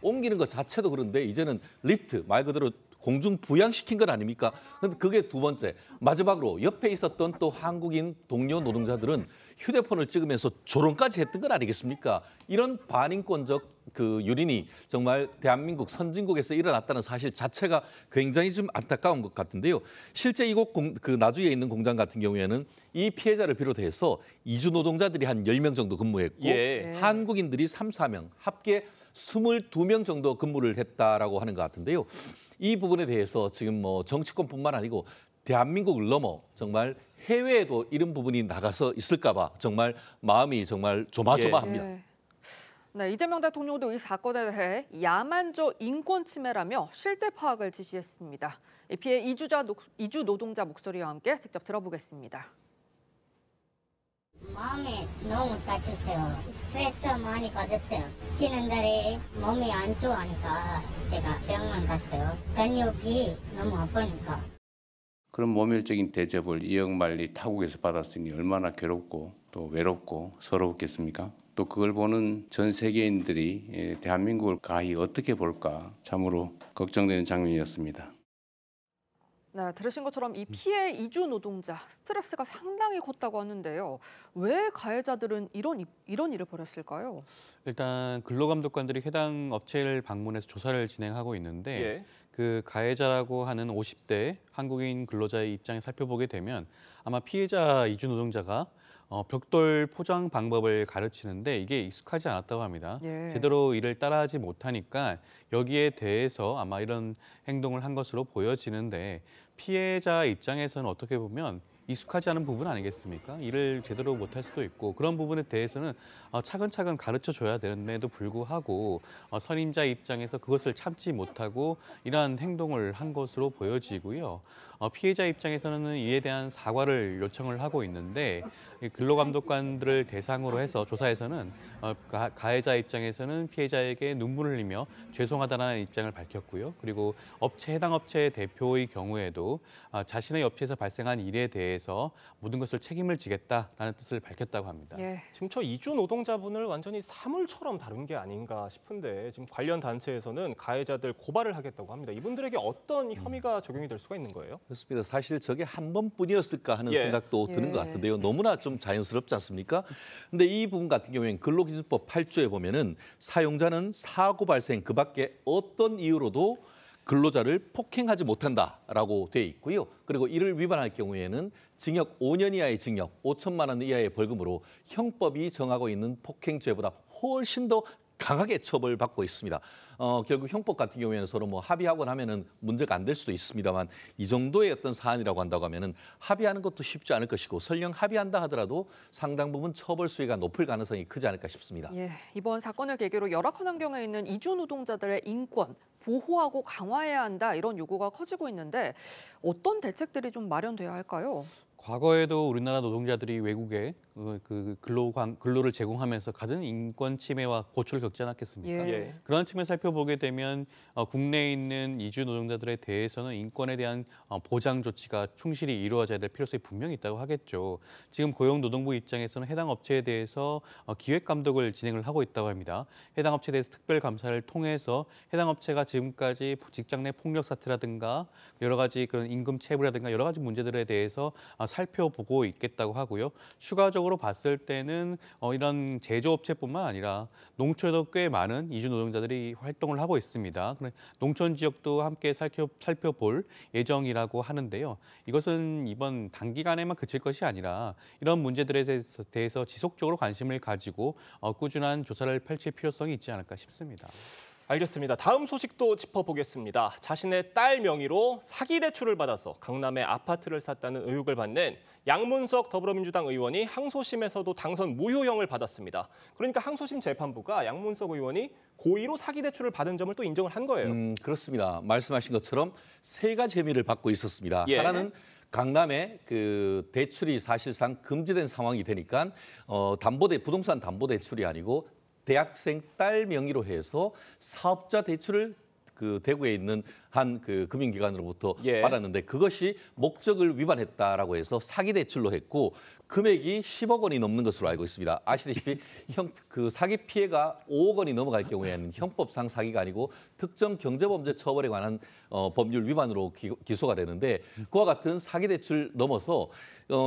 S24: 옮기는 것 자체도 그런데 이제는 리프트 말 그대로 공중 부양시킨 것 아닙니까? 근데 그게 두 번째. 마지막으로 옆에 있었던 또 한국인 동료 노동자들은 휴대폰을 찍으면서 조롱까지 했던 건 아니겠습니까? 이런 반인권적 그 유린이 정말 대한민국 선진국에서 일어났다는 사실 자체가 굉장히 좀 안타까운 것 같은데요. 실제 이곳 그 나주에 있는 공장 같은 경우에는 이 피해자를 비롯해서 이주 노동자들이 한 10명 정도 근무했고 한국인들이 3, 4명 합계 22명 정도 근무를 했다라고 하는 것 같은데요. 이 부분에 대해서 지금 뭐 정치권뿐만 아니고 대한민국을 넘어 정말 해외에도 이런 부분이 나가서 있을까 봐 정말 마음이 정말 조마조마합니다.
S7: 네, 이재명 대통령도 이 사건에 대해 야만적 인권 침해라며 실태 파악을 지시했습니다. 이 피해 이주 노동자 목소리와 함께 직접 들어보겠습니다.
S23: 마음에 너무 다쳤어요. 스트레스 많이 받았어요. 지난 달에 몸이 안 좋아하니까 제가 병원 갔어요. 근육이 너무 아프니까.
S25: 그런 모멸적인 대접을 이역만리 타국에서 받았으니 얼마나 괴롭고 또 외롭고 서러웠겠습니까? 또 그걸 보는 전 세계인들이 대한민국을 가히 어떻게 볼까 참으로 걱정되는 장면이었습니다.
S7: 네, 들으신 것처럼 이 피해 이주 노동자 스트레스가 상당히 컸다고 하는데요. 왜 가해자들은 이런 일을 벌였을까요?
S26: 일단 근로감독관들이 해당 업체를 방문해서 조사를 진행하고 있는데 그 가해자라고 하는 50대 한국인 근로자의 입장에 살펴보게 되면 아마 피해자 이주 노동자가 벽돌 포장 방법을 가르치는데 이게 익숙하지 않았다고 합니다.
S7: 예.
S26: 제대로 이를 따라하지 못하니까 여기에 대해서 아마 이런 행동을 한 것으로 보여지는데 피해자 입장에서는 어떻게 보면 익숙하지 않은 부분 아니겠습니까? 일을 제대로 못할 수도 있고 그런 부분에 대해서는 차근차근 가르쳐줘야 되는데도 불구하고 선임자 입장에서 그것을 참지 못하고 이러한 행동을 한 것으로 보여지고요. 피해자 입장에서는 이에 대한 사과를 요청을 하고 있는데 근로감독관들을 대상으로 해서 조사에서는 가해자 입장에서는 피해자에게 눈물을 흘리며 죄송하다는 입장을 밝혔고요. 그리고 해당 업체 대표의 경우에도 자신의 업체에서 발생한 일에 대해서 모든 것을 책임을 지겠다라는 뜻을 밝혔다고 합니다.
S7: 예.
S1: 지금 저 이주 노동자분을 완전히 사물처럼 다룬 게 아닌가 싶은데 지금 관련 단체에서는 가해자들 고발을 하겠다고 합니다. 이분들에게 어떤 혐의가 적용이 될 수가 있는 거예요?
S24: 그렇습니다. 사실 저게 한 번뿐이었을까 하는 생각도 드는 것 같은데요. 너무나 좀 자연스럽지 않습니까? 근데 이 부분 같은 경우에는 근로기준법 8조에 보면은 사용자는 사고 발생 그 밖에 어떤 이유로도 근로자를 폭행하지 못한다라고 돼 있고요. 그리고 이를 위반할 경우에는 징역 5년 이하의 징역, 5천만 원 이하의 벌금으로 형법이 정하고 있는 폭행죄보다 훨씬 더 강하게 처벌받고 있습니다. 결국 형법 같은 경우에는 서로 뭐 합의하고 나면은 문제가 안 될 수도 있습니다만 이 정도의 어떤 사안이라고 한다고 하면은 합의하는 것도 쉽지 않을 것이고 설령 합의한다 하더라도 상당 부분 처벌 수위가 높을 가능성이 크지 않을까 싶습니다.
S7: 예, 이번 사건을 계기로 열악한 환경에 있는 이주 노동자들의 인권 보호하고 강화해야 한다 이런 요구가 커지고 있는데 어떤 대책들이 좀 마련돼야 할까요?
S26: 과거에도 우리나라 노동자들이 외국에 근로를 제공하면서 가진 인권 침해와 고초를 겪지 않았겠습니까?
S7: 예.
S26: 그런 측면 살펴보게 되면 국내에 있는 이주 노동자들에 대해서는 인권에 대한 보장 조치가 충실히 이루어져야 될 필요성이 분명히 있다고 하겠죠. 지금 고용노동부 입장에서는 해당 업체에 대해서 기획 감독을 진행을 하고 있다고 합니다. 해당 업체에 대해서 특별 감사를 통해서 해당 업체가 지금까지 직장 내 폭력 사태라든가 여러 가지 그런 임금 체불이라든가 여러 가지 문제들에 대해서 살펴보고 있겠다고 하고요. 추가적으로 봤을 때는 이런 제조업체뿐만 아니라 농촌에도 꽤 많은 이주 노동자들이 활동을 하고 있습니다. 농촌 지역도 함께 살펴볼 예정이라고 하는데요. 이것은 이번 단기간에만 그칠 것이 아니라 이런 문제들에 대해서 지속적으로 관심을 가지고 꾸준한 조사를 펼칠 필요성이 있지 않을까 싶습니다.
S1: 알겠습니다. 다음 소식도 짚어보겠습니다. 자신의 딸 명의로 사기 대출을 받아서 강남에 아파트를 샀다는 의혹을 받는 양문석 더불어민주당 의원이 항소심에서도 당선 무효형을 받았습니다. 그러니까 항소심 재판부가 양문석 의원이 고의로 사기 대출을 받은 점을 또 인정을 한 거예요.
S24: 그렇습니다. 말씀하신 것처럼 세 가지 혐의를 받고 있었습니다.
S1: 예.
S24: 하나는 강남에 그 대출이 사실상 금지된 상황이 되니까 부동산 담보 대출이 아니고 대학생 딸 명의로 해서 사업자 대출을 그 대구에 있는 한 그 금융기관으로부터 받았는데 그것이 목적을 위반했다라고 해서 사기 대출로 했고 금액이 10억 원이 넘는 것으로 알고 있습니다. 아시다시피 그 사기 피해가 5억 원이 넘어갈 경우에는 형법상 사기가 아니고 특정 경제범죄 처벌에 관한 법률 위반으로 기소가 되는데 그와 같은 사기 대출 넘어서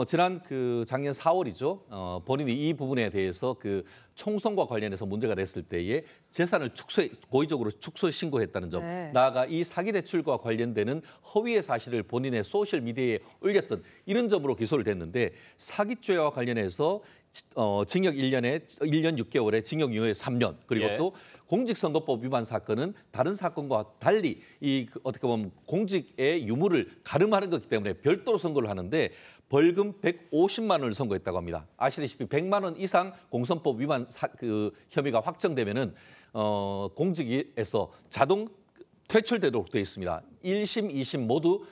S24: 지난 작년 4월이죠. 본인이 이 부분에 대해서 그 총선과 관련해서 문제가 됐을 때에 재산을 고의적으로 축소 신고했다는 점, 나아가 이 사기 대출과 관련되는 허위의 사실을 본인의 소셜 미디어에 올렸던 이런 점으로 기소를 됐는데 사기죄와 관련해서 징역 1년 6개월에 징역유예 3년 그리고 또 공직선거법 위반 사건은 다른 사건과 달리 어떻게 보면 공직의 유무를 가름하는 것이기 때문에 별도로 선고를 하는데 벌금 150만 원을 선고했다고 합니다. 아시다시피 100만 원 이상 공선법 위반 혐의가 확정되면은 공직에서 자동 퇴출되도록 되어 있습니다. 1심, 2심 모두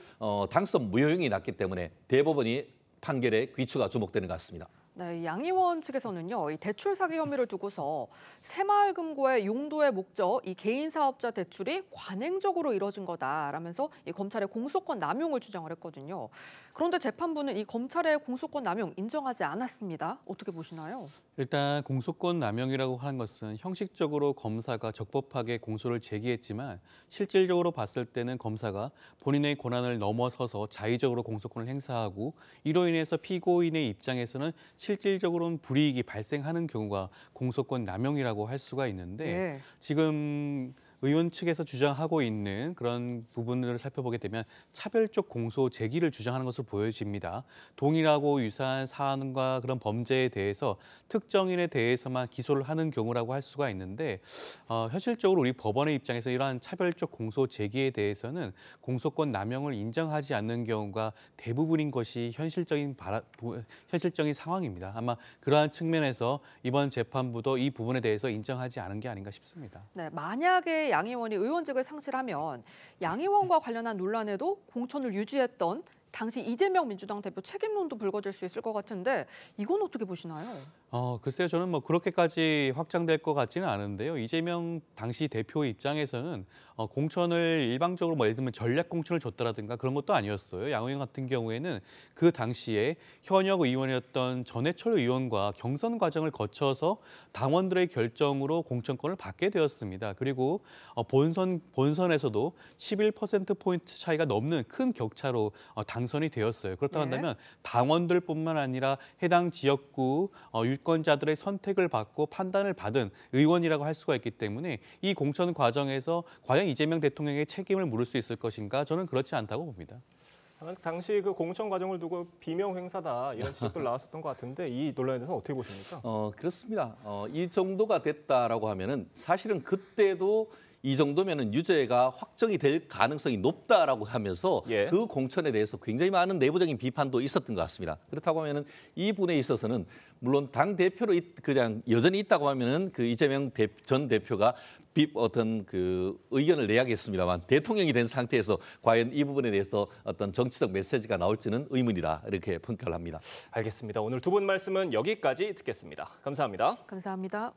S24: 당선 무효형이 났기 때문에 대법원이 판결에 귀추가 주목되는 것 같습니다.
S7: 네, 양 의원 측에서는요, 이 대출 사기 혐의를 두고서 새마을금고의 용도의 목적, 이 개인 사업자 대출이 관행적으로 이뤄진 거다라면서 이 검찰의 공소권 남용을 주장을 했거든요. 그런데 재판부는 이 검찰의 공소권 남용 인정하지 않았습니다. 어떻게 보시나요?
S26: 일단 공소권 남용이라고 하는 것은 형식적으로 검사가 적법하게 공소를 제기했지만 실질적으로 봤을 때는 검사가 본인의 권한을 넘어서서 자의적으로 공소권을 행사하고 이로 인해서 피고인의 입장에서는 실질적으로는 불이익이 발생하는 경우가 공소권 남용이라고 할 수가 있는데 지금 의원 측에서 주장하고 있는 그런 부분을 살펴보게 되면 차별적 공소 제기를 주장하는 것으로 보여집니다. 동일하고 유사한 사안과 그런 범죄에 대해서 특정인에 대해서만 기소를 하는 경우라고 할 수가 있는데 현실적으로 우리 법원의 입장에서 이러한 차별적 공소 제기에 대해서는 공소권 남용을 인정하지 않는 경우가 대부분인 것이 현실적인 상황입니다. 아마 그러한 측면에서 이번 재판부도 이 부분에 대해서 인정하지 않은 게 아닌가 싶습니다.
S7: 네, 만약에 양 의원이 의원직을 상실하면 양 의원과 관련한 논란에도 공천을 유지했던 당시 이재명 민주당 대표 책임론도 불거질 수 있을 것 같은데 이건 어떻게 보시나요?
S26: 글쎄요, 저는 뭐 그렇게까지 확장될 것 같지는 않은데요. 이재명 당시 대표 입장에서는 공천을 일방적으로 뭐 예를 들면 전략 공천을 줬다라든가 그런 것도 아니었어요. 양 의원 같은 경우에는 그 당시에 현역 의원이었던 전해철 의원과 경선 과정을 거쳐서 당원들의 결정으로 공천권을 받게 되었습니다. 그리고 본선에서도 11%포인트 차이가 넘는 큰 격차로 당선이 되었어요. 그렇다고 한다면 당원들뿐만 아니라 해당 지역구 유권자들의 선택을 받고 판단을 받은 의원이라고 할 수가 있기 때문에 이 공천 과정에서 과연 이재명 대통령의 책임을 물을 수 있을 것인가? 저는 그렇지 않다고 봅니다.
S1: 당시 그 공천 과정을 두고 비명 행사다 이런 지적들 나왔었던 것 같은데 이 논란에 대해서는 어떻게 보십니까?
S24: 그렇습니다. 이 정도가 됐다라고 하면은 사실은 그때도 이 정도면은 유죄가 확정이 될 가능성이 높다라고 하면서 그 공천에 대해서 굉장히 많은 내부적인 비판도 있었던 것 같습니다. 그렇다고 하면은 이 부분에 있어서는 물론 당 대표로 그냥 여전히 있다고 하면은 그 이재명 전 대표가 어떤 그 의견을 내야겠습니다만 대통령이 된 상태에서 과연 이 부분에 대해서 어떤 정치적 메시지가 나올지는 의문이다 이렇게 평가를 합니다.
S1: 알겠습니다. 오늘 두 분 말씀은 여기까지 듣겠습니다. 감사합니다.
S7: 감사합니다.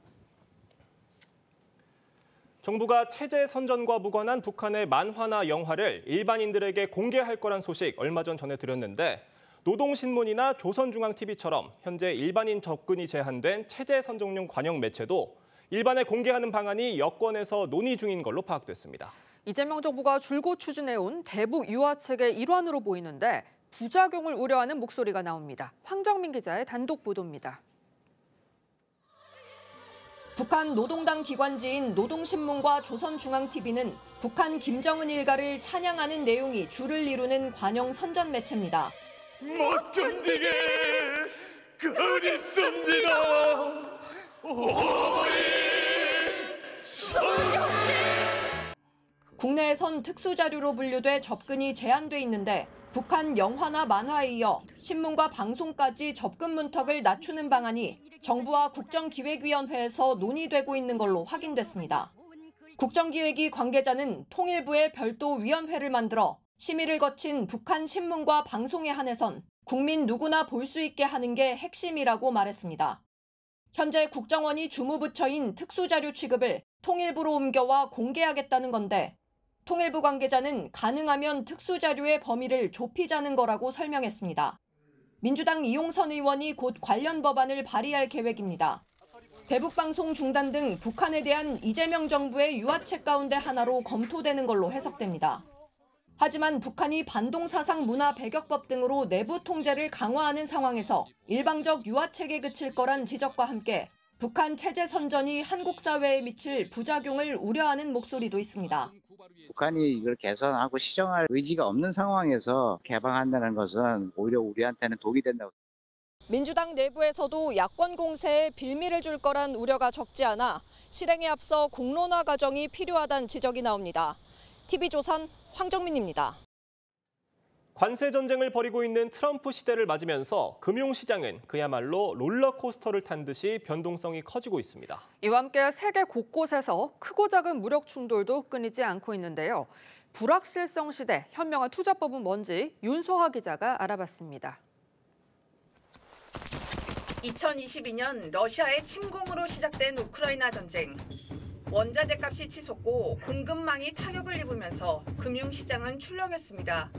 S1: 정부가 체제 선전과 무관한 북한의 만화나 영화를 일반인들에게 공개할 거란 소식 얼마 전 전해드렸는데 노동신문이나 조선중앙TV처럼 현재 일반인 접근이 제한된 체제 선정용 관영 매체도 일반에 공개하는 방안이 여권에서 논의 중인 걸로 파악됐습니다.
S7: 이재명 정부가 줄곧 추진해온 대북 유화책의 일환으로 보이는데 부작용을 우려하는 목소리가 나옵니다. 황정민 기자의 단독 보도입니다.
S3: 북한 노동당 기관지인 노동신문과 조선중앙TV는 북한 김정은 일가를 찬양하는 내용이 줄을 이루는 관영 선전 매체입니다.
S6: 못 견디게 그립습니다.
S3: 국내에선 특수자료로 분류돼 접근이 제한돼 있는데 북한 영화나 만화에 이어 신문과 방송까지 접근 문턱을 낮추는 방안이 정부와 국정기획위원회에서 논의되고 있는 걸로 확인됐습니다. 국정기획위 관계자는 통일부에 별도 위원회를 만들어 심의를 거친 북한 신문과 방송에 한해선 국민 누구나 볼 수 있게 하는 게 핵심이라고 말했습니다. 현재 국정원이 주무부처인 특수자료 취급을 통일부로 옮겨와 공개하겠다는 건데 통일부 관계자는 가능하면 특수자료의 범위를 좁히자는 거라고 설명했습니다. 민주당 이용선 의원이 곧 관련 법안을 발의할 계획입니다. 대북방송 중단 등 북한에 대한 이재명 정부의 유화책 가운데 하나로 검토되는 걸로 해석됩니다. 하지만 북한이 반동사상 문화 배격법 등으로 내부 통제를 강화하는 상황에서 일방적 유화책에 그칠 거란 지적과 함께 북한 체제 선전이 한국 사회에 미칠 부작용을 우려하는 목소리도 있습니다.
S8: 북한이 이걸 개선하고 시정할 의지가 없는 상황에서 개방한다는 것은 오히려 우리한테는 독이 된다고.
S3: 민주당 내부에서도 야권 공세에 빌미를 줄 거란 우려가 적지 않아 실행에 앞서 공론화 과정이 필요하다는 지적이 나옵니다. TV조선 황정민입니다.
S1: 관세 전쟁을 벌이고 있는 트럼프 시대를 맞으면서 금융시장은 그야말로 롤러코스터를 탄 듯이 변동성이 커지고 있습니다.
S7: 이와 함께 세계 곳곳에서 크고 작은 무력 충돌도 끊이지 않고 있는데요. 불확실성 시대, 현명한 투자법은 뭔지 윤소하 기자가 알아봤습니다.
S9: 2022년 러시아의 침공으로 시작된 우크라이나 전쟁. 원자재 값이 치솟고 공급망이 타격을 입으면서 금융시장은 출렁였습니다.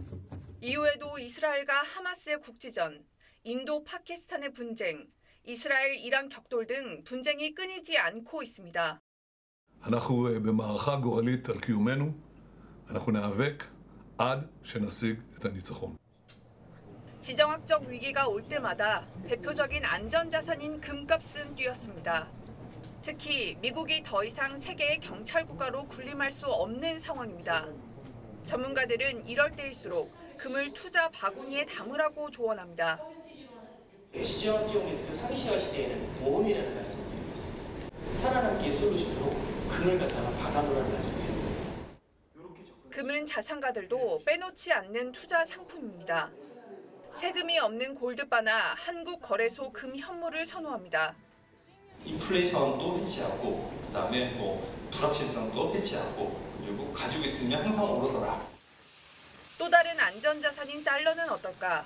S9: 이후에도 이스라엘과 하마스의 국지전, 인도 파키스탄의 분쟁, 이스라엘 이란 격돌 등 분쟁이 끊이지 않고 있습니다.
S12: אנחנו במערכה גורלית על קיומנו. אנחנו ניאבק עד שנשיג את הניצחון.
S9: 지정학적 위기가 올 때마다 대표적인 안전자산인 금값은 뛰었습니다. 특히 미국이 더 이상 세계의 경찰 국가로 군림할 수 없는 상황입니다. 전문가들은 이럴 때일수록 금을 투자 바구니에 담으라고 조언합니다.
S10: 지정학적 리스크 상시화 시대에는 보험이라는 말씀을 드리고 있습니다. 살아남기의 솔루션으로 금을 갖다가 박아놓으라는 말씀을 드립니다.
S9: 금은 자산가들도 빼놓지 않는 투자 상품입니다. 세금이 없는 골드바나 한국거래소 금 현물을 선호합니다.
S13: 인플레이션도 해치하고 그다음에 불확실성도 해치하고 그리고 가지고 있으면 항상 오르더라.
S9: 또 다른 안전자산인 달러는 어떨까?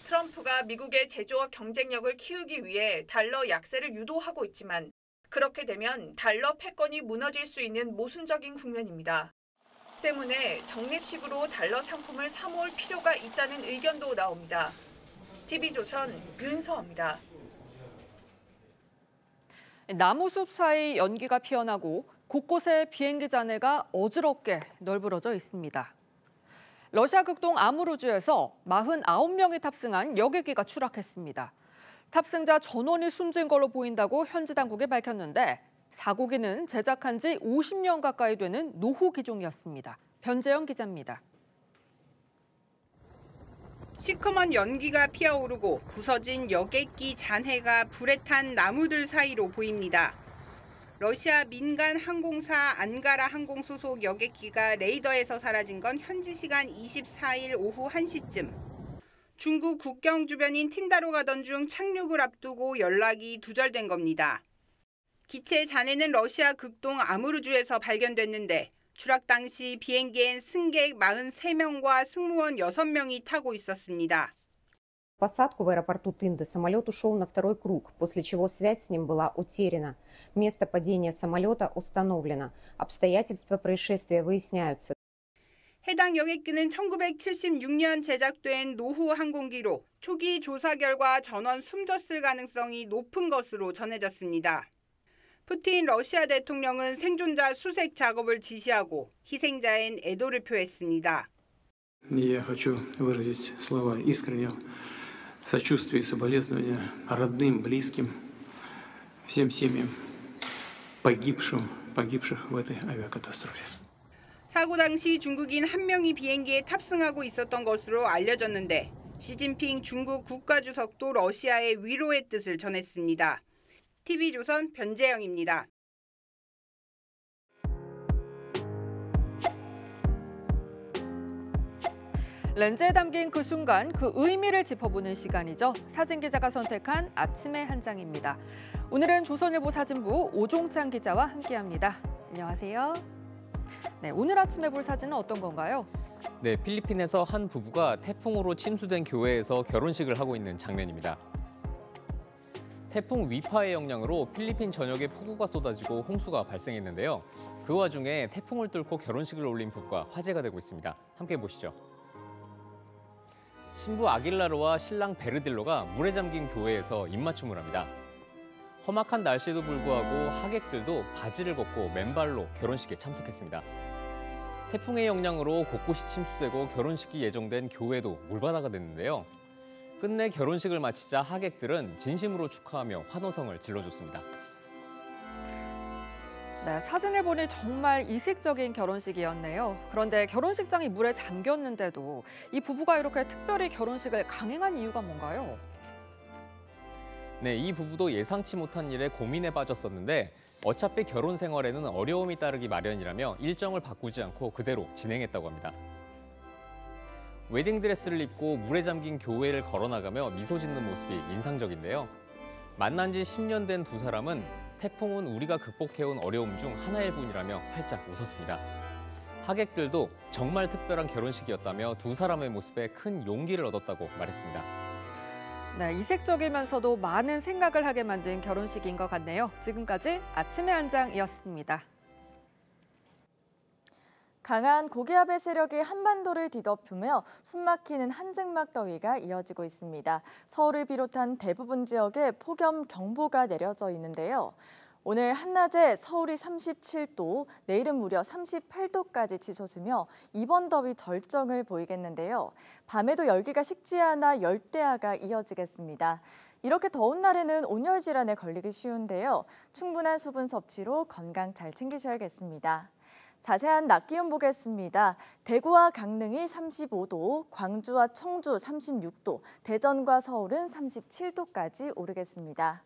S9: 트럼프가 미국의 제조업 경쟁력을 키우기 위해 달러 약세를 유도하고 있지만 그렇게 되면 달러 패권이 무너질 수 있는 모순적인 국면입니다. 때문에 적립식으로 달러 상품을 사모을 필요가 있다는 의견도 나옵니다. TV조선 윤서입니다.
S7: 나무숲 사이 연기가 피어나고 곳곳에 비행기 잔해가 어지럽게 널브러져 있습니다. 러시아 극동 아무르주에서 49명이 탑승한 여객기가 추락했습니다. 탑승자 전원이 숨진 걸로 보인다고 현지 당국이 밝혔는데 사고기는 제작한 지 50년 가까이 되는 노후 기종이었습니다. 변재영 기자입니다.
S15: 시커먼 연기가 피어오르고 부서진 여객기 잔해가 불에 탄 나무들 사이로 보입니다. 러시아 민간 항공사 안가라 항공 소속 여객기가 레이더에서 사라진 건 현지 시간 24일 오후 1시쯤. 중국 국경 주변인 틴다로 가던 중 착륙을 앞두고 연락이 두절된 겁니다. 기체 잔해는 러시아 극동 아무르주에서 발견됐는데 추락 당시 비행기엔 승객 43명과 승무원 6명이 타고 있었습니다.
S16: Посадку в аэропорту Тынды самолет ушел на второй круг, после чего связь с ним была утеряна. Место падения самолета установлено. Обстоятельства происшествия выясняются.
S15: 해당 여객기는 1976년 제작된 노후 항공기로 초기 조사 결과 전원 숨졌을 가능성이 높은 것으로 전해졌습니다. 푸틴 러시아 대통령은 생존자 수색 작업을 지시하고 희생자엔 애도를 표했습니다.
S17: Я хочу выразить слова искреннего сочувствия и соболезнования родным, близким, всем семьям погибших в этой авиакатастрофе.
S15: 사고 당시 중국인 1명이 비행기에 탑승하고 있었던 것으로 알려졌는데 시진핑 중국 국가주석도 러시아의 위로의 뜻을 전했습니다. TV조선 변재영입니다.
S7: 렌즈에 담긴 그 순간 그 의미를 짚어보는 시간이죠. 사진기자가 선택한 아침의 한 장입니다. 오늘은 조선일보 사진부 오종찬 기자와 함께합니다. 안녕하세요. 네, 오늘 아침에 볼 사진은 어떤 건가요?
S18: 네, 필리핀에서 한 부부가 태풍으로 침수된 교회에서 결혼식을 하고 있는 장면입니다. 태풍 위파의 영향으로 필리핀 전역에 폭우가 쏟아지고 홍수가 발생했는데요. 그 와중에 태풍을 뚫고 결혼식을 올린 부부가 화제가 되고 있습니다. 함께 보시죠. 신부 아길라르와 신랑 베르딜로가 물에 잠긴 교회에서 입맞춤을 합니다. 험악한 날씨에도 불구하고 하객들도 바지를 벗고 맨발로 결혼식에 참석했습니다. 태풍의 영향으로 곳곳이 침수되고 결혼식이 예정된 교회도 물바다가 됐는데요. 끝내 결혼식을 마치자 하객들은 진심으로 축하하며 환호성을 질러줬습니다.
S7: 네, 사진을 보니 정말 이색적인 결혼식이었네요. 그런데 결혼식장이 물에 잠겼는데도 이 부부가 이렇게 특별히 결혼식을 강행한 이유가 뭔가요?
S18: 네, 이 부부도 예상치 못한 일에 고민에 빠졌었는데 어차피 결혼 생활에는 어려움이 따르기 마련이라며 일정을 바꾸지 않고 그대로 진행했다고 합니다. 웨딩드레스를 입고 물에 잠긴 교회를 걸어나가며 미소 짓는 모습이 인상적인데요. 만난 지 10년 된 두 사람은 태풍은 우리가 극복해온 어려움 중 하나일 뿐이라며 활짝 웃었습니다. 하객들도 정말 특별한 결혼식이었다며 두 사람의 모습에 큰 용기를 얻었다고 말했습니다.
S7: 네, 이색적이면서도 많은 생각을 하게 만든 결혼식인 것 같네요. 지금까지 아침의 한 장이었습니다.
S27: 강한 고기압의 세력이 한반도를 뒤덮으며 숨막히는 한증막 더위가 이어지고 있습니다. 서울을 비롯한 대부분 지역에 폭염경보가 내려져 있는데요. 오늘 한낮에 서울이 37도, 내일은 무려 38도까지 치솟으며 이번 더위 절정을 보이겠는데요. 밤에도 열기가 식지 않아 열대야가 이어지겠습니다. 이렇게 더운 날에는 온열 질환에 걸리기 쉬운데요. 충분한 수분 섭취로 건강 잘 챙기셔야겠습니다. 자세한 낮 기온 보겠습니다. 대구와 강릉이 35도, 광주와 청주 36도, 대전과 서울은 37도까지 오르겠습니다.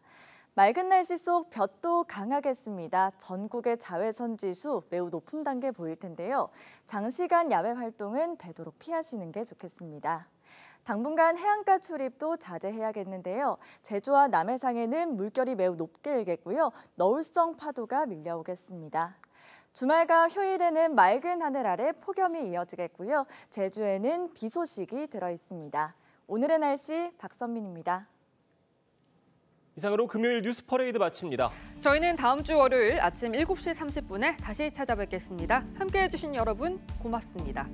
S27: 맑은 날씨 속 볕도 강하겠습니다. 전국의 자외선 지수 매우 높은 단계 보일 텐데요. 장시간 야외 활동은 되도록 피하시는 게 좋겠습니다. 당분간 해안가 출입도 자제해야겠는데요. 제주와 남해상에는 물결이 매우 높게 일겠고요. 너울성 파도가 밀려오겠습니다. 주말과 휴일에는 맑은 하늘 아래 폭염이 이어지겠고요. 제주에는 비 소식이 들어 있습니다. 오늘의 날씨 박선민입니다.
S1: 이상으로 금요일 뉴스 퍼레이드 마칩니다.
S7: 저희는 다음 주 월요일 아침 7시 30분에 다시 찾아뵙겠습니다. 함께해 주신 여러분 고맙습니다.